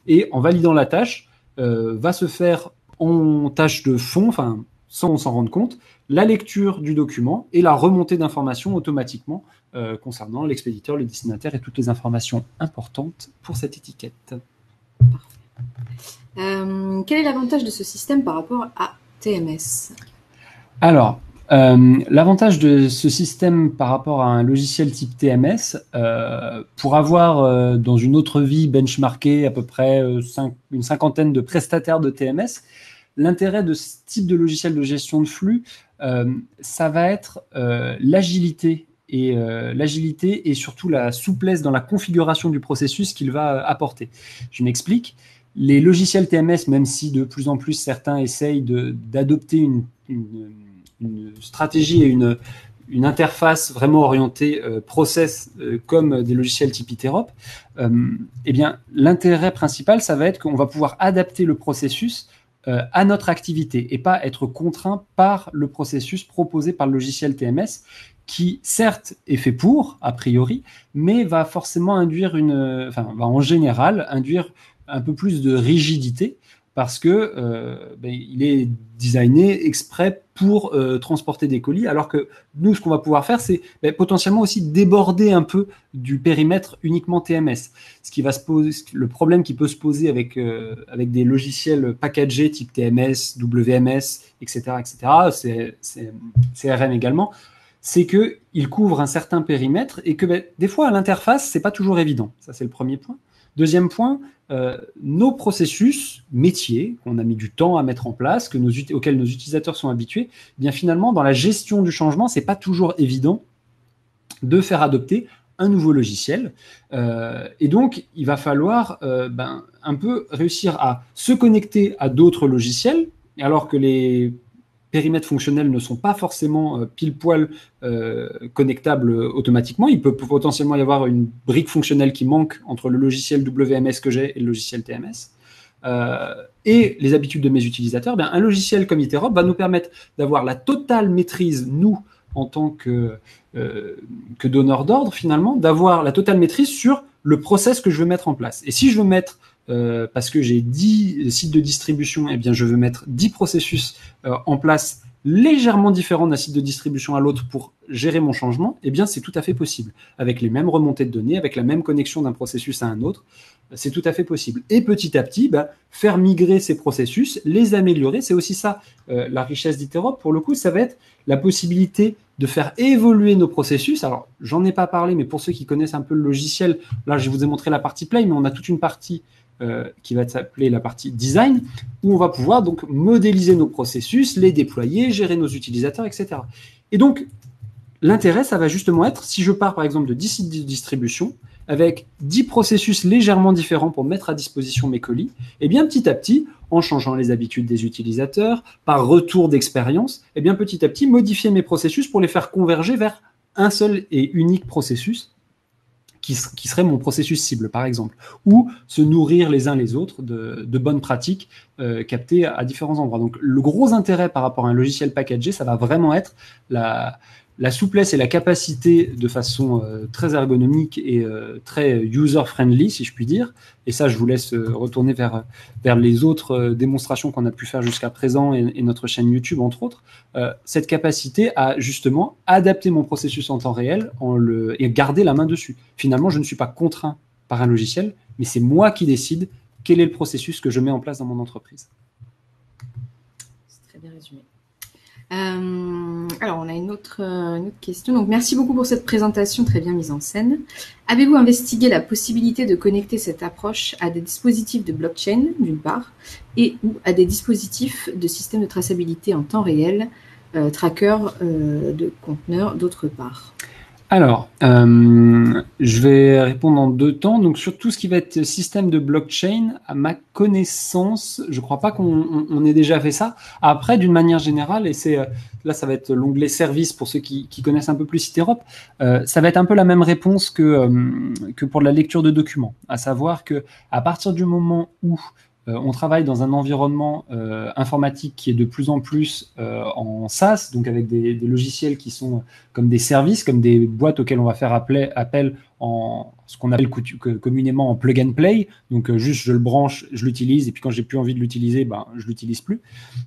Speaker 2: et en validant la tâche, va se faire en tâche de fond, sans on s'en rendre compte, la lecture du document et la remontée d'informations automatiquement concernant l'expéditeur, le destinataire et toutes les informations importantes pour cette étiquette.
Speaker 1: Quel est l'avantage de ce système par rapport à TMS?
Speaker 2: Alors, l'avantage de ce système par rapport à un logiciel type TMS, pour avoir dans une autre vie benchmarké à peu près une cinquantaine de prestataires de TMS, l'intérêt de ce type de logiciel de gestion de flux, ça va être l'agilité et surtout la souplesse dans la configuration du processus qu'il va apporter. Je m'explique. Les logiciels TMS, même si de plus en plus certains essayent d'adopter une stratégie et une interface vraiment orientée process comme des logiciels type Iterop, eh bien, l'intérêt principal, ça va être qu'on va pouvoir adapter le processus à notre activité et pas être contraint par le processus proposé par le logiciel TMS qui, certes, est fait pour, a priori, mais va forcément induire va en général induire un peu plus de rigidité parce que il est designé exprès pour transporter des colis, alors que nous, ce qu'on va pouvoir faire, c'est potentiellement aussi déborder un peu du périmètre uniquement TMS. Ce qui va se poser, le problème qui peut se poser avec des logiciels packagés type TMS, WMS, etc., CRM également, c'est qu'il couvre un certain périmètre et que des fois, à l'interface, c'est pas toujours évident. Ça, c'est le premier point. Deuxième point, nos processus métiers qu'on a mis du temps à mettre en place, auxquels nos utilisateurs sont habitués, eh bien finalement, dans la gestion du changement, c'est pas toujours évident de faire adopter un nouveau logiciel. Et donc, il va falloir un peu réussir à se connecter à d'autres logiciels, alors que les périmètres fonctionnels ne sont pas forcément pile poil connectables automatiquement. Il peut potentiellement y avoir une brique fonctionnelle qui manque entre le logiciel WMS que j'ai et le logiciel TMS. Et les habitudes de mes utilisateurs, un logiciel comme Iterop va nous permettre d'avoir la totale maîtrise, nous, en tant que donneur d'ordre, finalement, d'avoir la totale maîtrise sur le process que je veux mettre en place. Et si je veux mettre parce que j'ai 10 sites de distribution, eh bien, je veux mettre 10 processus en place légèrement différents d'un site de distribution à l'autre pour gérer mon changement, eh bien, c'est tout à fait possible. Avec les mêmes remontées de données, avec la même connexion d'un processus à un autre, c'est tout à fait possible. Et petit à petit, faire migrer ces processus, les améliorer, c'est aussi ça, la richesse d'Iterop. Pour le coup, ça va être la possibilité de faire évoluer nos processus. Alors, j'en ai pas parlé, mais pour ceux qui connaissent un peu le logiciel, là, je vous ai montré la partie play, mais on a toute une partie qui va s'appeler la partie design, où on va pouvoir donc modéliser nos processus, les déployer, gérer nos utilisateurs, etc. Et donc, l'intérêt, ça va justement être, si je pars par exemple de 10 sites de distribution, avec 10 processus légèrement différents pour mettre à disposition mes colis, et bien petit à petit, en changeant les habitudes des utilisateurs, par retour d'expérience, et bien petit à petit, modifier mes processus pour les faire converger vers un seul et unique processus, qui serait mon processus cible, par exemple, ou se nourrir les uns les autres de bonnes pratiques captées à différents endroits. Donc, le gros intérêt par rapport à un logiciel packagé, ça va vraiment être la souplesse et la capacité de façon très ergonomique et très user-friendly, si je puis dire. Et ça, je vous laisse retourner vers les autres démonstrations qu'on a pu faire jusqu'à présent et notre chaîne YouTube, entre autres. Cette capacité à justement adapter mon processus en temps réel et garder la main dessus. Finalement, je ne suis pas contraint par un logiciel, mais c'est moi qui décide quel est le processus que je mets en place dans mon entreprise.
Speaker 1: C'est très bien résumé. Alors, on a une autre question. Donc, merci beaucoup pour cette présentation très bien mise en scène. Avez-vous investigué la possibilité de connecter cette approche à des dispositifs de blockchain, d'une part, et ou à des dispositifs de système de traçabilité en temps réel, tracker de conteneurs, d'autre part?
Speaker 2: Alors, je vais répondre en deux temps. Donc, sur tout ce qui va être système de blockchain, à ma connaissance, je ne crois pas qu'on ait déjà fait ça. Après, d'une manière générale, et là, ça va être l'onglet service pour ceux qui connaissent un peu plus Iterop, ça va être un peu la même réponse que pour la lecture de documents. À savoir que à partir du moment où on travaille dans un environnement informatique qui est de plus en plus en SaaS, donc avec des logiciels qui sont comme des services, comme des boîtes auxquelles on va faire appel en ce qu'on appelle communément en plug and play. Donc juste je le branche, je l'utilise, et puis quand j'ai plus envie de l'utiliser, je l'utilise plus.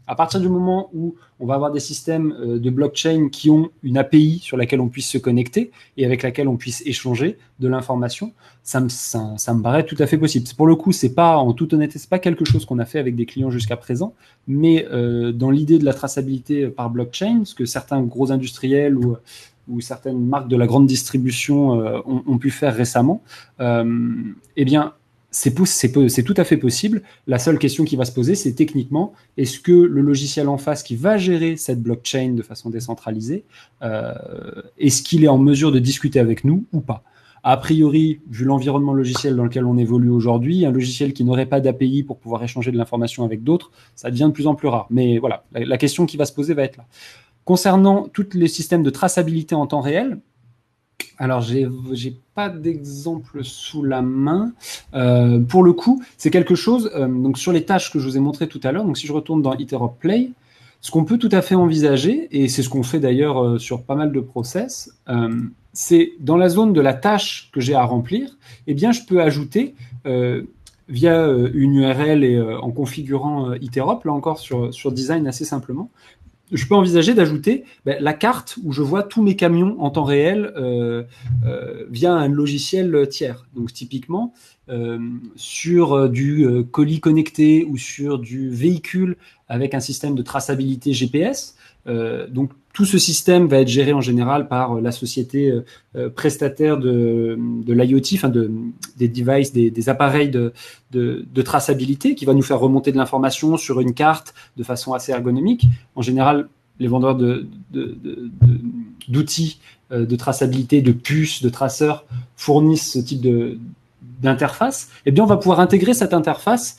Speaker 2: À partir du moment où on va avoir des systèmes de blockchain qui ont une API sur laquelle on puisse se connecter et avec laquelle on puisse échanger de l'information, ça me paraît tout à fait possible. Pour le coup, c'est pas, en toute honnêteté, c'est pas quelque chose qu'on a fait avec des clients jusqu'à présent, mais dans l'idée de la traçabilité par blockchain, ce que certains gros industriels ou certaines marques de la grande distribution ont pu faire récemment, eh bien, c'est tout à fait possible. La seule question qui va se poser, c'est techniquement, est-ce que le logiciel en face qui va gérer cette blockchain de façon décentralisée, est-ce qu'il est en mesure de discuter avec nous ou pas? A priori, vu l'environnement logiciel dans lequel on évolue aujourd'hui, un logiciel qui n'aurait pas d'API pour pouvoir échanger de l'information avec d'autres, ça devient de plus en plus rare. Mais voilà, la question qui va se poser va être là. Concernant tous les systèmes de traçabilité en temps réel, alors j'ai pas d'exemple sous la main. Pour le coup, c'est quelque chose, donc sur les tâches que je vous ai montrées tout à l'heure, donc si je retourne dans Iterop Play, ce qu'on peut tout à fait envisager, et c'est ce qu'on fait d'ailleurs sur pas mal de process, c'est dans la zone de la tâche que j'ai à remplir, eh bien je peux ajouter via une URL et en configurant Iterop, là encore sur design assez simplement, je peux envisager d'ajouter la carte où je vois tous mes camions en temps réel via un logiciel tiers. Donc typiquement, sur du colis connecté ou sur du véhicule avec un système de traçabilité GPS, donc tout ce système va être géré en général par la société prestataire de l'IoT, enfin des devices, des appareils de traçabilité qui va nous faire remonter de l'information sur une carte de façon assez ergonomique. En général, les vendeurs d'outils de traçabilité, de puces, de traceurs fournissent ce type d'interface. Eh bien, on va pouvoir intégrer cette interface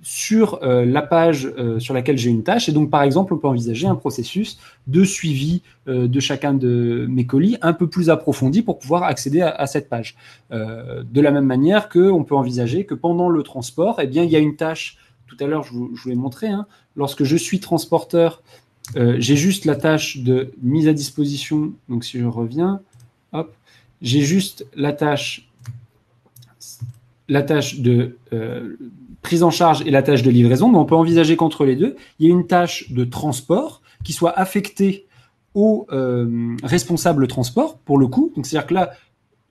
Speaker 2: sur la page sur laquelle j'ai une tâche. Et donc, par exemple, on peut envisager un processus de suivi de chacun de mes colis un peu plus approfondi pour pouvoir accéder à cette page. De la même manière qu'on peut envisager que pendant le transport, eh bien, il y a une tâche. Tout à l'heure, je vous l'ai montré, hein, lorsque je suis transporteur, j'ai juste la tâche de mise à disposition. Donc, si je reviens, hop, j'ai juste la tâche de prise en charge et la tâche de livraison. Mais on peut envisager qu'entre les deux, il y ait une tâche de transport qui soit affectée au responsable transport, pour le coup. Donc, c'est-à-dire que là,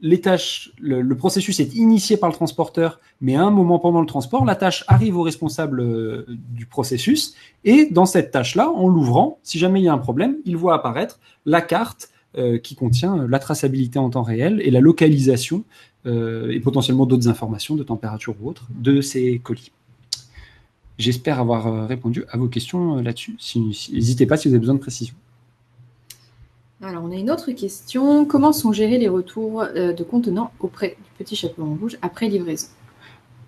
Speaker 2: les tâches, le processus est initié par le transporteur, mais à un moment pendant le transport, la tâche arrive au responsable du processus. Et dans cette tâche-là, en l'ouvrant, si jamais il y a un problème, il voit apparaître la carte qui contient la traçabilité en temps réel et la localisation et potentiellement d'autres informations de température ou autre de ces colis. J'espère avoir répondu à vos questions là-dessus. N'hésitez pas si vous avez besoin de précision.
Speaker 1: Alors, on a une autre question. Comment sont gérés les retours de contenants auprès du petit chaperon rouge après livraison?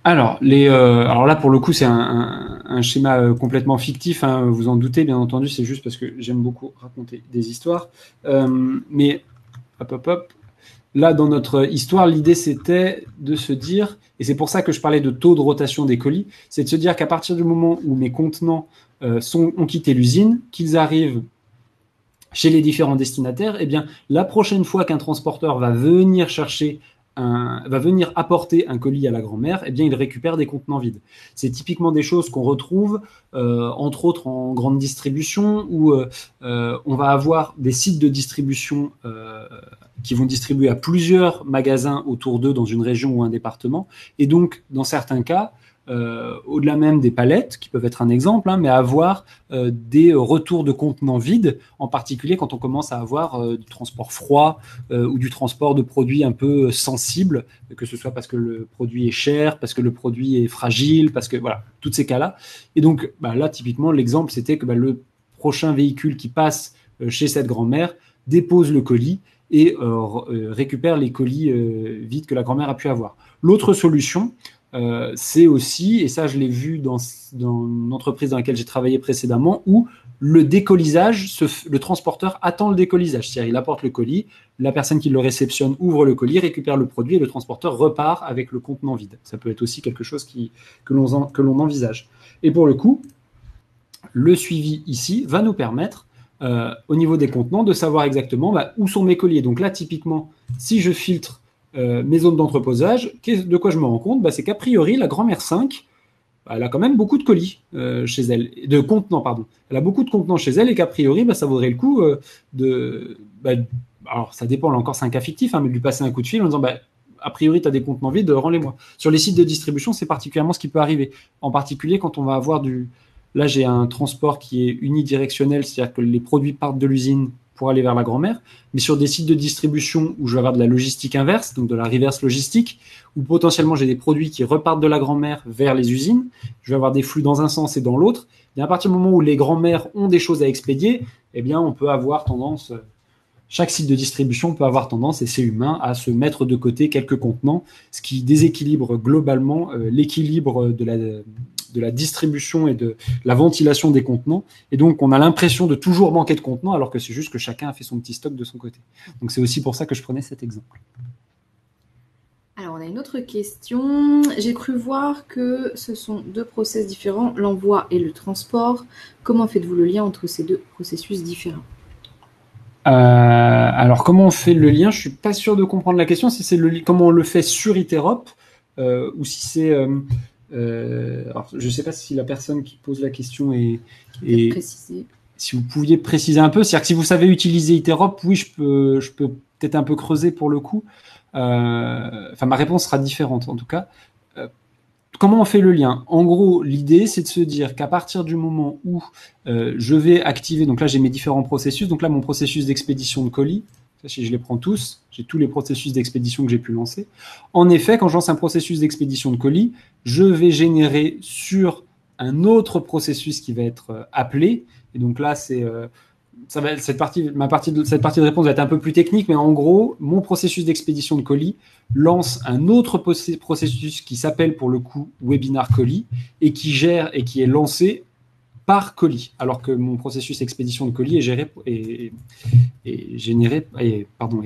Speaker 2: Alors là, pour le coup, c'est un schéma complètement fictif, hein, vous en doutez, bien entendu, c'est juste parce que j'aime beaucoup raconter des histoires. Mais, hop. Là, dans notre histoire, l'idée, c'était de se dire, et c'est pour ça que je parlais de taux de rotation des colis, c'est de se dire qu'à partir du moment où mes contenants ont quitté l'usine, qu'ils arrivent chez les différents destinataires, eh bien, la prochaine fois qu'un transporteur va venir apporter un colis à la grand-mère, eh bien, il récupère des contenants vides. C'est typiquement des choses qu'on retrouve, entre autres en grande distribution, où on va avoir des sites de distribution qui vont distribuer à plusieurs magasins autour d'eux dans une région ou un département. Et donc, dans certains cas, au-delà même des palettes, qui peuvent être un exemple, hein, mais avoir des retours de contenants vides, en particulier quand on commence à avoir du transport froid ou du transport de produits un peu sensibles, que ce soit parce que le produit est cher, parce que le produit est fragile, parce que voilà, tous ces cas-là. Et donc là, typiquement, l'exemple, c'était que le prochain véhicule qui passe chez cette grand-mère dépose le colis et récupère les colis vides que la grand-mère a pu avoir. L'autre solution, c'est aussi, et ça je l'ai vu dans une entreprise dans laquelle j'ai travaillé précédemment, où le décolisage, le transporteur attend le décolisage, c'est-à-dire il apporte le colis, la personne qui le réceptionne ouvre le colis, récupère le produit et le transporteur repart avec le contenant vide. Ça peut être aussi quelque chose que l'on envisage. Et pour le coup, le suivi ici va nous permettre au niveau des contenants de savoir exactement où sont mes colis. Donc là, typiquement, si je filtre mes zones d'entreposage, de quoi je me rends compte, c'est qu'a priori, la grand-mère 5, elle a quand même beaucoup de colis chez elle, de contenants, pardon. Elle a beaucoup de contenants chez elle et qu'a priori, ça vaudrait le coup alors ça dépend, là encore, c'est un cas fictif, hein, mais de lui passer un coup de fil en disant, a priori, tu as des contenants vides, rends-les-moi. Sur les sites de distribution, c'est particulièrement ce qui peut arriver. En particulier, quand on va avoir Là, j'ai un transport qui est unidirectionnel, c'est-à-dire que les produits partent de l'usine pour aller vers la grand-mère, mais sur des sites de distribution où je vais avoir de la logistique inverse, donc de la reverse logistique, où potentiellement j'ai des produits qui repartent de la grand-mère vers les usines, je vais avoir des flux dans un sens et dans l'autre, et à partir du moment où les grand-mères ont des choses à expédier, eh bien, on peut avoir tendance, chaque site de distribution peut avoir tendance, et c'est humain, à se mettre de côté quelques contenants, ce qui déséquilibre globalement l'équilibre de la distribution et de la ventilation des contenants. Et donc, on a l'impression de toujours manquer de contenants, alors que c'est juste que chacun a fait son petit stock de son côté. Donc, c'est aussi pour ça que je prenais cet exemple.
Speaker 1: Alors, on a une autre question. J'ai cru voir que ce sont deux process différents, l'envoi et le transport. Comment faites-vous le lien entre ces deux processus différents ?
Speaker 2: Alors, comment on fait le lien ? Je ne suis pas sûr de comprendre la question. Si c'est comment on le fait sur Iterop, ou si c'est... alors, je ne sais pas si la personne qui pose la question est
Speaker 1: précisé.
Speaker 2: Si vous pouviez préciser un peu, c'est-à-dire que si vous savez utiliser Iterop, oui, je peux peut-être un peu creuser pour le coup. Enfin, ma réponse sera différente en tout cas. Comment on fait le lien? En gros, l'idée, c'est de se dire qu'à partir du moment où je vais activer, donc là, j'ai mes différents processus. Donc là, mon processus d'expédition de colis, si je les prends tous, j'ai tous les processus d'expédition que j'ai pu lancer. En effet, quand je lance un processus d'expédition de colis, je vais générer sur un autre processus qui va être appelé. Et donc là, cette partie de réponse va être un peu plus technique, mais en gros, mon processus d'expédition de colis lance un autre processus qui s'appelle pour le coup Webinar Colis et qui gère et qui est lancé par colis, alors que mon processus expédition de colis est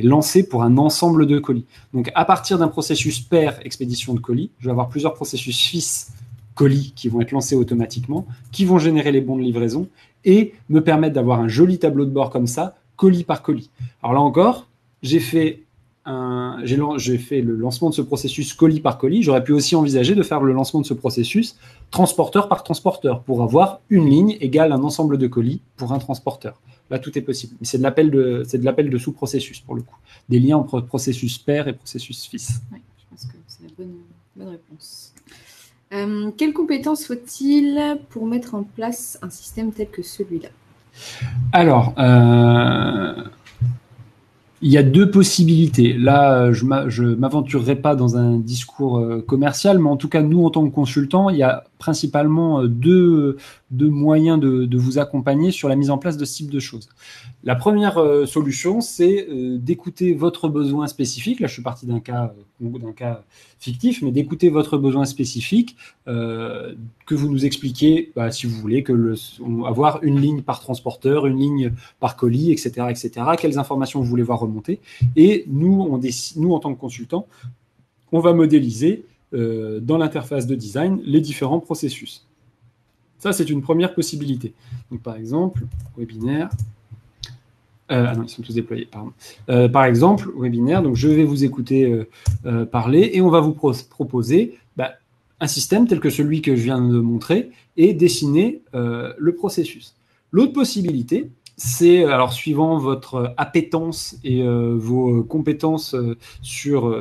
Speaker 2: lancé pour un ensemble de colis. Donc à partir d'un processus pair expédition de colis, je vais avoir plusieurs processus fils colis qui vont être lancés automatiquement, qui vont générer les bons de livraison et me permettre d'avoir un joli tableau de bord comme ça, colis par colis. Alors là encore, j'ai fait le lancement de ce processus colis par colis. J'aurais pu aussi envisager de faire le lancement de ce processus transporteur par transporteur pour avoir une ligne égale un ensemble de colis pour un transporteur. Là, tout est possible. Mais c'est de l'appel de sous-processus pour le coup. Des liens entre processus pair et processus fils.
Speaker 1: Oui, je pense que c'est la bonne réponse. Quelles compétences faut-il pour mettre en place un système tel que celui-là?
Speaker 2: Alors, il y a deux possibilités. Là, je ne m'aventurerai pas dans un discours commercial, mais en tout cas, nous, en tant que consultants, il y a principalement deux moyens de vous accompagner sur la mise en place de ce type de choses. La première solution, c'est d'écouter votre besoin spécifique. Là, je suis parti d'un cas fictif, mais d'écouter votre besoin spécifique, que vous nous expliquez, si vous voulez, avoir une ligne par transporteur, une ligne par colis, etc., etc. Quelles informations vous voulez voir remonter. Et nous, en tant que consultants, on va modéliser dans l'interface de design les différents processus. Ça, c'est une première possibilité. Donc, par exemple, webinaire. Non, ils sont tous déployés, pardon. Par exemple, webinaire, donc je vais vous écouter parler et on va vous proposer un système tel que celui que je viens de montrer et dessiner le processus. L'autre possibilité, c'est, alors suivant votre appétence et vos compétences sur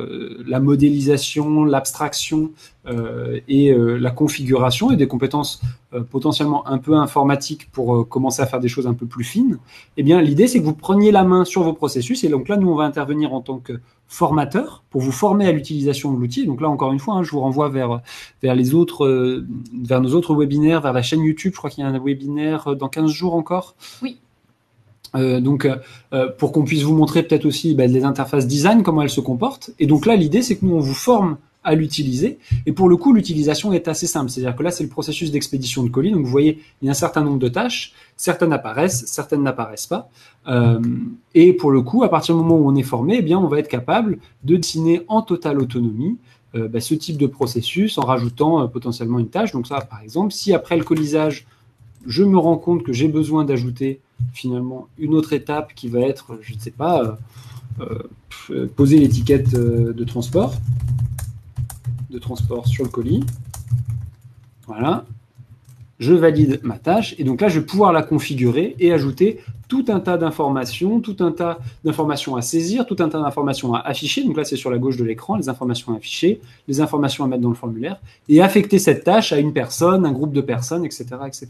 Speaker 2: la modélisation, l'abstraction et la configuration, et des compétences potentiellement un peu informatiques pour commencer à faire des choses un peu plus fines, eh bien l'idée c'est que vous preniez la main sur vos processus, et donc là nous on va intervenir en tant que formateur pour vous former à l'utilisation de l'outil. Donc là encore une fois, je vous renvoie vers nos autres webinaires, vers la chaîne YouTube. Je crois qu'il y a un webinaire dans 15 jours encore.
Speaker 1: Oui.
Speaker 2: Pour qu'on puisse vous montrer peut-être aussi les interfaces design, comment elles se comportent. Et donc là, l'idée, c'est que nous, on vous forme à l'utiliser. Et pour le coup, l'utilisation est assez simple. C'est-à-dire que là, c'est le processus d'expédition de colis. Donc, vous voyez, il y a un certain nombre de tâches. Certaines apparaissent, certaines n'apparaissent pas. Et pour le coup, à partir du moment où on est formé, eh bien, on va être capable de dessiner en totale autonomie ce type de processus en rajoutant potentiellement une tâche. Donc ça, par exemple, si après le colisage, je me rends compte que j'ai besoin d'ajouter finalement une autre étape qui va être, je ne sais pas, poser l'étiquette de transport sur le colis. Voilà. Je valide ma tâche et donc là, je vais pouvoir la configurer et ajouter tout un tas d'informations, à saisir, tout un tas d'informations à afficher. Donc là, c'est sur la gauche de l'écran, les informations à afficher, les informations à mettre dans le formulaire et affecter cette tâche à une personne, un groupe de personnes, etc., etc.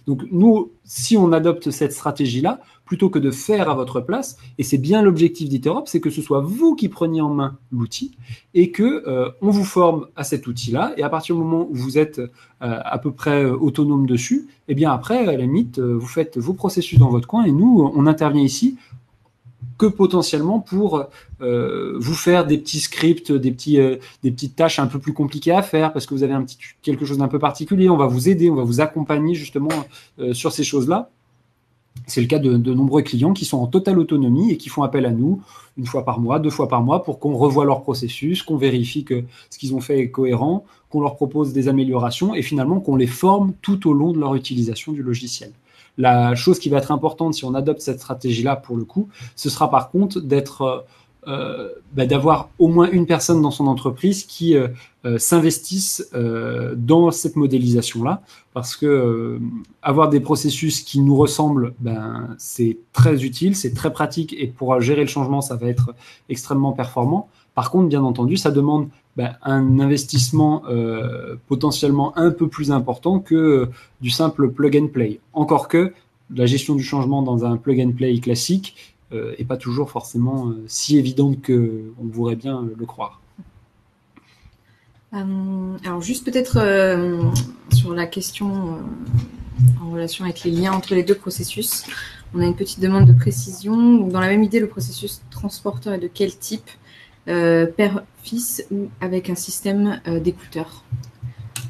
Speaker 2: Donc nous, si on adopte cette stratégie-là, plutôt que de faire à votre place, et c'est bien l'objectif d'Iterop, c'est que ce soit vous qui preniez en main l'outil et que on vous forme à cet outil-là. Et à partir du moment où vous êtes à peu près autonome dessus, et bien après, à la limite, vous faites vos processus dans votre coin et nous, on intervient ici que potentiellement pour vous faire des petits scripts, des petites tâches un peu plus compliquées à faire parce que vous avez quelque chose d'un peu particulier. On va vous aider, on va vous accompagner justement sur ces choses-là. C'est le cas de nombreux clients qui sont en totale autonomie et qui font appel à nous une fois par mois, 2 fois par mois pour qu'on revoie leur processus, qu'on vérifie que ce qu'ils ont fait est cohérent, qu'on leur propose des améliorations et finalement qu'on les forme tout au long de leur utilisation du logiciel. La chose qui va être importante si on adopte cette stratégie-là pour le coup, ce sera par contre d'être d'avoir au moins une personne dans son entreprise qui s'investisse dans cette modélisation-là, parce que avoir des processus qui nous ressemblent, c'est très utile, c'est très pratique, et pour gérer le changement, ça va être extrêmement performant. Par contre, bien entendu, ça demande un investissement potentiellement un peu plus important que du simple plug and play. Encore que la gestion du changement dans un plug and play classique est pas toujours forcément si évidente qu'on voudrait bien le croire.
Speaker 1: Alors juste peut-être sur la question en relation avec les liens entre les deux processus, on a une petite demande de précision. Dans la même idée, le processus transporteur est de quel type, père-fils ou avec un système d'écouteurs?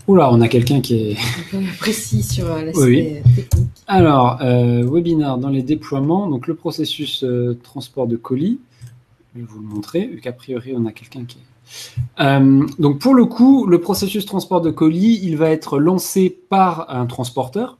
Speaker 2: Oula, on a quelqu'un qui est
Speaker 1: précis sur l'aspect technique.
Speaker 2: Alors, webinar dans les déploiements, donc le processus transport de colis, je vais vous le montrer, vu qu'a priori on a quelqu'un qui est... donc pour le coup, le processus transport de colis, il va être lancé par un transporteur,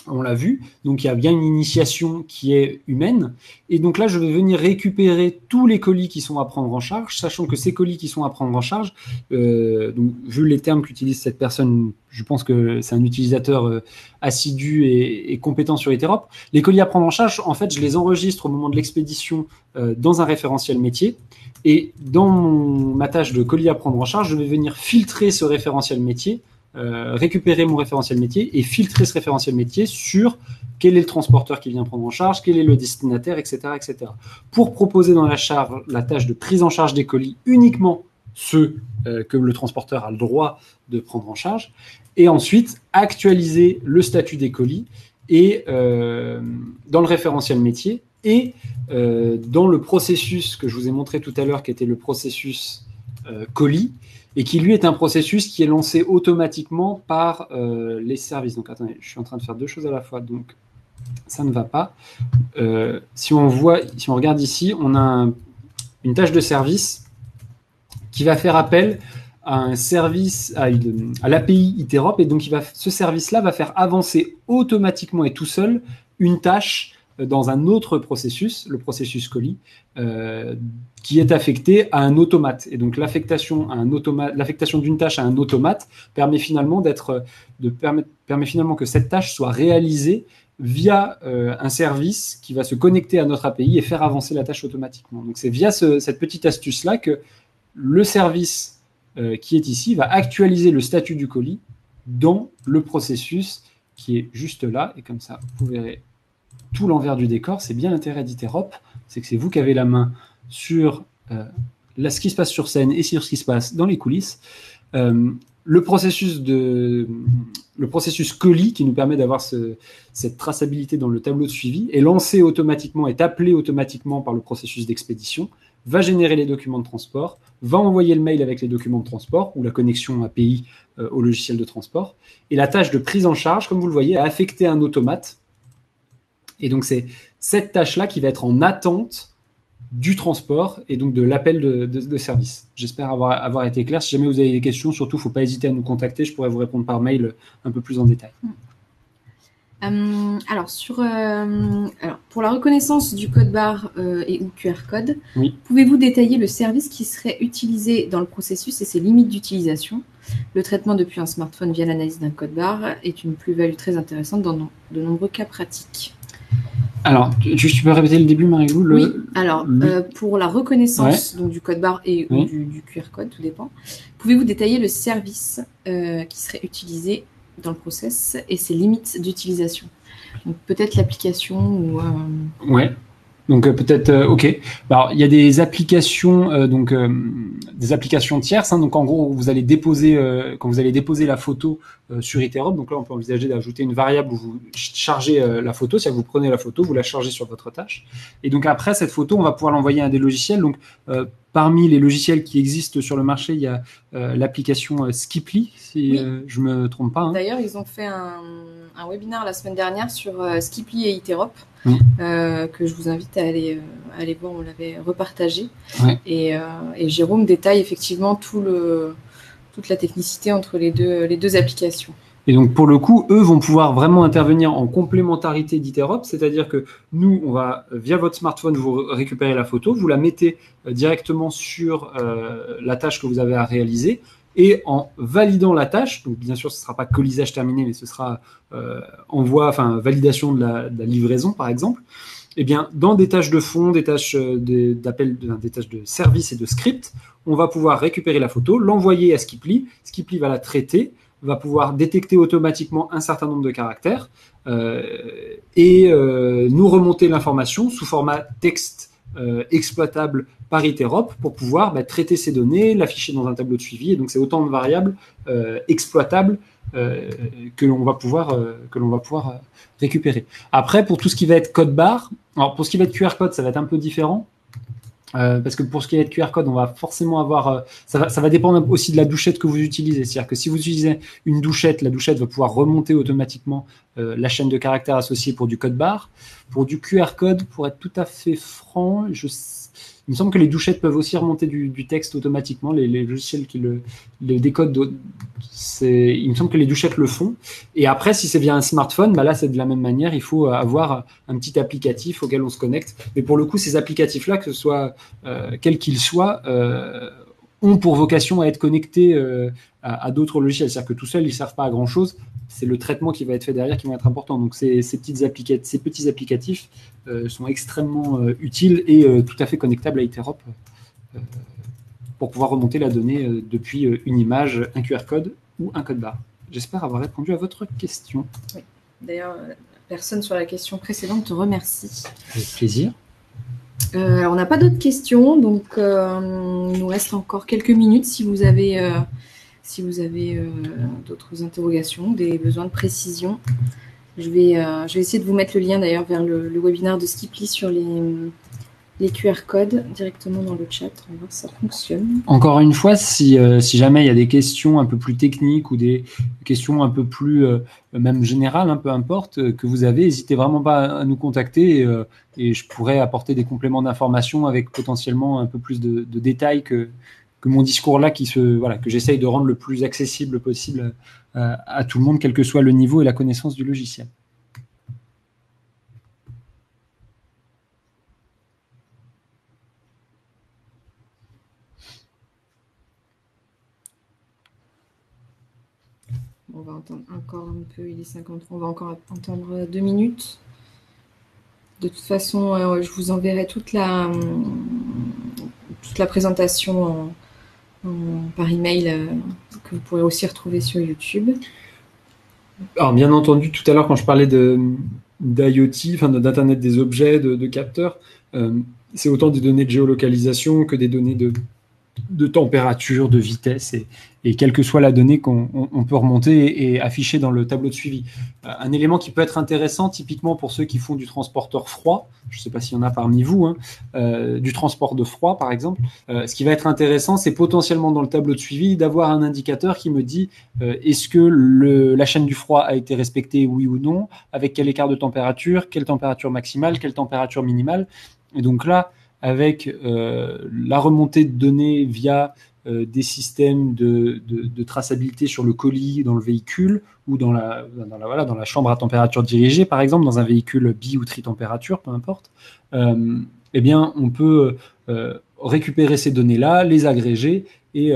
Speaker 2: on l'a vu, donc il y a bien une initiation qui est humaine, et donc là je vais venir récupérer tous les colis qui sont à prendre en charge, sachant que ces colis qui sont à prendre en charge, donc vu les termes qu'utilise cette personne, je pense que c'est un utilisateur assidu et compétent sur Interop. Les colis à prendre en charge, en fait je les enregistre au moment de l'expédition dans un référentiel métier, et dans ma tâche de colis à prendre en charge, je vais venir filtrer ce référentiel métier, récupérer mon référentiel métier et filtrer ce référentiel métier sur quel est le transporteur qui vient prendre en charge, quel est le destinataire, etc., etc. Pour proposer dans la tâche de prise en charge des colis uniquement ceux que le transporteur a le droit de prendre en charge, et ensuite actualiser le statut des colis et dans le référentiel métier et dans le processus que je vous ai montré tout à l'heure, qui était le processus colis, et qui lui est un processus qui est lancé automatiquement par les services. Donc attendez, je suis en train de faire deux choses à la fois, donc ça ne va pas. Si on regarde ici, on a une tâche de service qui va faire appel à un service, à l'API Interop, et donc ce service-là va faire avancer automatiquement et tout seul une tâche dans un autre processus, le processus colis, qui est affecté à un automate. Et donc l'affectation d'une tâche à un automate permet finalement que cette tâche soit réalisée via un service qui va se connecter à notre API et faire avancer la tâche automatiquement. Donc c'est via cette petite astuce-là que le service qui est ici va actualiser le statut du colis dans le processus qui est juste là. Et comme ça, vous verrez tout l'envers du décor. C'est bien l'intérêt d'Iterop, c'est que c'est vous qui avez la main sur ce qui se passe sur scène et sur ce qui se passe dans les coulisses. Le processus colis qui nous permet d'avoir cette traçabilité dans le tableau de suivi est lancé automatiquement, est appelé automatiquement par le processus d'expédition, va générer les documents de transport, va envoyer le mail avec les documents de transport ou la connexion API au logiciel de transport. Et la tâche de prise en charge, comme vous le voyez, est affectée à un automate. Et donc c'est cette tâche-là qui va être en attente du transport et donc de l'appel de service. J'espère avoir été clair. Si jamais vous avez des questions, surtout, il ne faut pas hésiter à nous contacter. Je pourrais vous répondre par mail un peu plus en détail.
Speaker 1: Alors, pour la reconnaissance du code barre et ou QR code,
Speaker 2: oui.
Speaker 1: Pouvez-vous détailler le service qui serait utilisé dans le processus et ses limites d'utilisation? Le traitement depuis un smartphone via l'analyse d'un code barre est une plus-value très intéressante dans de nombreux cas pratiques.
Speaker 2: Alors, tu peux répéter le début, Marie-Lou?
Speaker 1: Oui, alors, pour la reconnaissance donc, du code barre et ou du QR code, tout dépend, pouvez-vous détailler le service qui serait utilisé dans le process et ses limites d'utilisation? Donc, peut-être l'application ou...
Speaker 2: Ouais. Donc peut-être, ok. Alors il y a des applications, des applications tierces. Donc en gros, vous allez déposer quand vous allez déposer la photo sur Interop. Donc là, on peut envisager d'ajouter une variable où vous chargez la photo. C'est-à-dire que vous prenez la photo, vous la chargez sur votre tâche. Et donc après cette photo, on va pouvoir l'envoyer à des logiciels. Donc parmi les logiciels qui existent sur le marché, il y a l'application Skiply, si je me trompe pas.
Speaker 1: D'ailleurs, ils ont fait un webinaire la semaine dernière sur Skiply et Interop. Que je vous invite à aller voir, on l'avait repartagé. Et Jérôme détaille effectivement toute la technicité entre les deux applications.
Speaker 2: Et donc, pour le coup, eux vont pouvoir vraiment intervenir en complémentarité d'Iterop, c'est-à-dire que nous, on va, via votre smartphone, vous récupérer la photo, vous la mettez directement sur la tâche que vous avez à réaliser, et en validant la tâche, donc bien sûr, ce ne sera pas colisage terminé, mais ce sera validation de la livraison, par exemple, eh bien, dans des tâches de fond, des tâches d'appel, des tâches de service et de script, on va pouvoir récupérer la photo, l'envoyer à Skiply. Skiply va la traiter, va pouvoir détecter automatiquement un certain nombre de caractères et nous remonter l'information sous format texte exploitable par Iterop pour pouvoir traiter ces données, l'afficher dans un tableau de suivi. Et donc, c'est autant de variables exploitables que l'on va pouvoir récupérer. Après, pour tout ce qui va être code barre, alors pour ce qui va être QR code, ça va être un peu différent. Parce que pour ce qui est de QR code, on va forcément avoir. Ça va dépendre aussi de la douchette que vous utilisez. C'est-à-dire que si vous utilisez une douchette, la douchette va pouvoir remonter automatiquement la chaîne de caractères associée pour du code barre. Pour du QR code, pour être tout à fait franc, il me semble que les douchettes peuvent aussi remonter du texte automatiquement. Les logiciels qui le décodent, il me semble que les douchettes le font. Et après, si c'est via un smartphone, là, c'est de la même manière. Il faut avoir un petit applicatif auquel on se connecte. Mais pour le coup, ces applicatifs-là, que ce soit quels qu'ils soient, ont pour vocation à être connectés à d'autres logiciels. C'est-à-dire que tout seul, ils ne servent pas à grand-chose. C'est le traitement qui va être fait derrière qui va être important. Donc, ces petits applicatifs sont extrêmement utiles et tout à fait connectables à Iterop pour pouvoir remonter la donnée depuis une image, un QR code ou un code barre. J'espère avoir répondu à votre question.
Speaker 1: Oui. D'ailleurs, la personne sur la question précédente te remercie.
Speaker 2: Avec plaisir.
Speaker 1: Alors, on n'a pas d'autres questions, donc il nous reste encore quelques minutes si vous avez d'autres interrogations, des besoins de précision. Je vais essayer de vous mettre le lien d'ailleurs vers le webinaire de Skiply sur les QR codes directement dans le chat. On va voir si ça fonctionne.
Speaker 2: Encore une fois, si jamais il y a des questions un peu plus techniques ou des questions un peu plus même générales, peu importe, que vous avez, n'hésitez vraiment pas à nous contacter et je pourrais apporter des compléments d'information avec potentiellement un peu plus de détails que mon discours là que j'essaye de rendre le plus accessible possible à tout le monde, quel que soit le niveau et la connaissance du logiciel.
Speaker 1: On va entendre encore un peu, il est 53, on va encore entendre 2 minutes. De toute façon, je vous enverrai toute la présentation par email que vous pourrez aussi retrouver sur YouTube.
Speaker 2: Alors, bien entendu, tout à l'heure, quand je parlais d'IoT, d'Internet des objets, de capteurs, c'est autant des données de géolocalisation que des données de température, de vitesse, et quelle que soit la donnée qu'on peut remonter et afficher dans le tableau de suivi. Un élément qui peut être intéressant, typiquement pour ceux qui font du transporteur froid, je ne sais pas s'il y en a parmi vous, du transport de froid par exemple, ce qui va être intéressant, c'est potentiellement dans le tableau de suivi d'avoir un indicateur qui me dit est-ce que la chaîne du froid a été respectée, oui ou non, avec quel écart de température, quelle température maximale, quelle température minimale. Et donc là, avec la remontée de données via des systèmes de traçabilité sur le colis, dans le véhicule ou dans la chambre à température dirigée, par exemple, dans un véhicule bi- ou tri-température, peu importe, eh bien, on peut récupérer ces données-là, les agréger et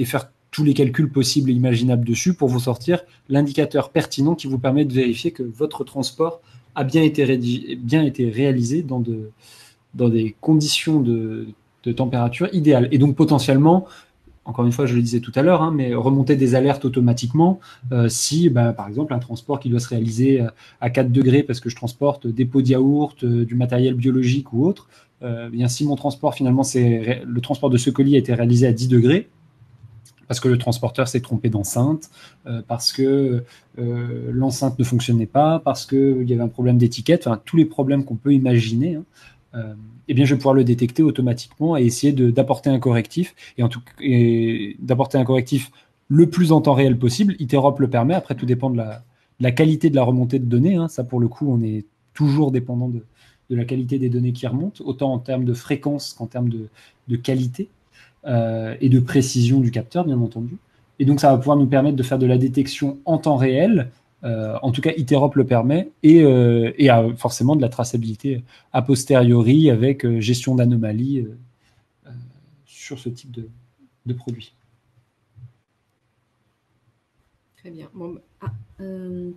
Speaker 2: faire tous les calculs possibles et imaginables dessus pour vous sortir l'indicateur pertinent qui vous permet de vérifier que votre transport a bien été réalisé dans des conditions de température idéales. Et donc, potentiellement, encore une fois, je le disais tout à l'heure, mais remonter des alertes automatiquement si, par exemple, un transport qui doit se réaliser à 4 degrés parce que je transporte des pots de yaourt, du matériel biologique ou autre, bien, si mon transport, finalement, le transport de ce colis a été réalisé à 10 degrés, parce que le transporteur s'est trompé d'enceinte, parce que l'enceinte ne fonctionnait pas, parce qu'il y avait un problème d'étiquette, tous les problèmes qu'on peut imaginer, eh bien, je vais pouvoir le détecter automatiquement et essayer d'apporter un correctif, et d'apporter un correctif le plus en temps réel possible. Iterop le permet, après tout dépend de la qualité de la remontée de données, ça pour le coup on est toujours dépendant de la qualité des données qui remontent, autant en termes de fréquence qu'en termes de qualité et de précision du capteur, bien entendu.
Speaker 3: Et donc, ça va pouvoir nous permettre de faire de la détection en temps réel. En tout cas, Iterop le permet, et forcément de la traçabilité a posteriori avec gestion d'anomalies sur ce type de produit.
Speaker 1: Très bien. Bon,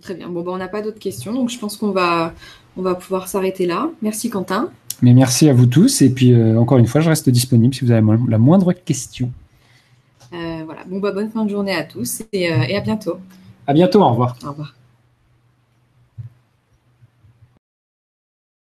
Speaker 1: très bien. Bon, on n'a pas d'autres questions, donc je pense qu'on va pouvoir s'arrêter là. Merci Quentin.
Speaker 3: Mais merci à vous tous, et puis encore une fois, je reste disponible si vous avez la moindre question.
Speaker 1: Voilà. Bon, bonne fin de journée à tous, et à bientôt.
Speaker 3: À bientôt, au revoir.
Speaker 1: Au revoir.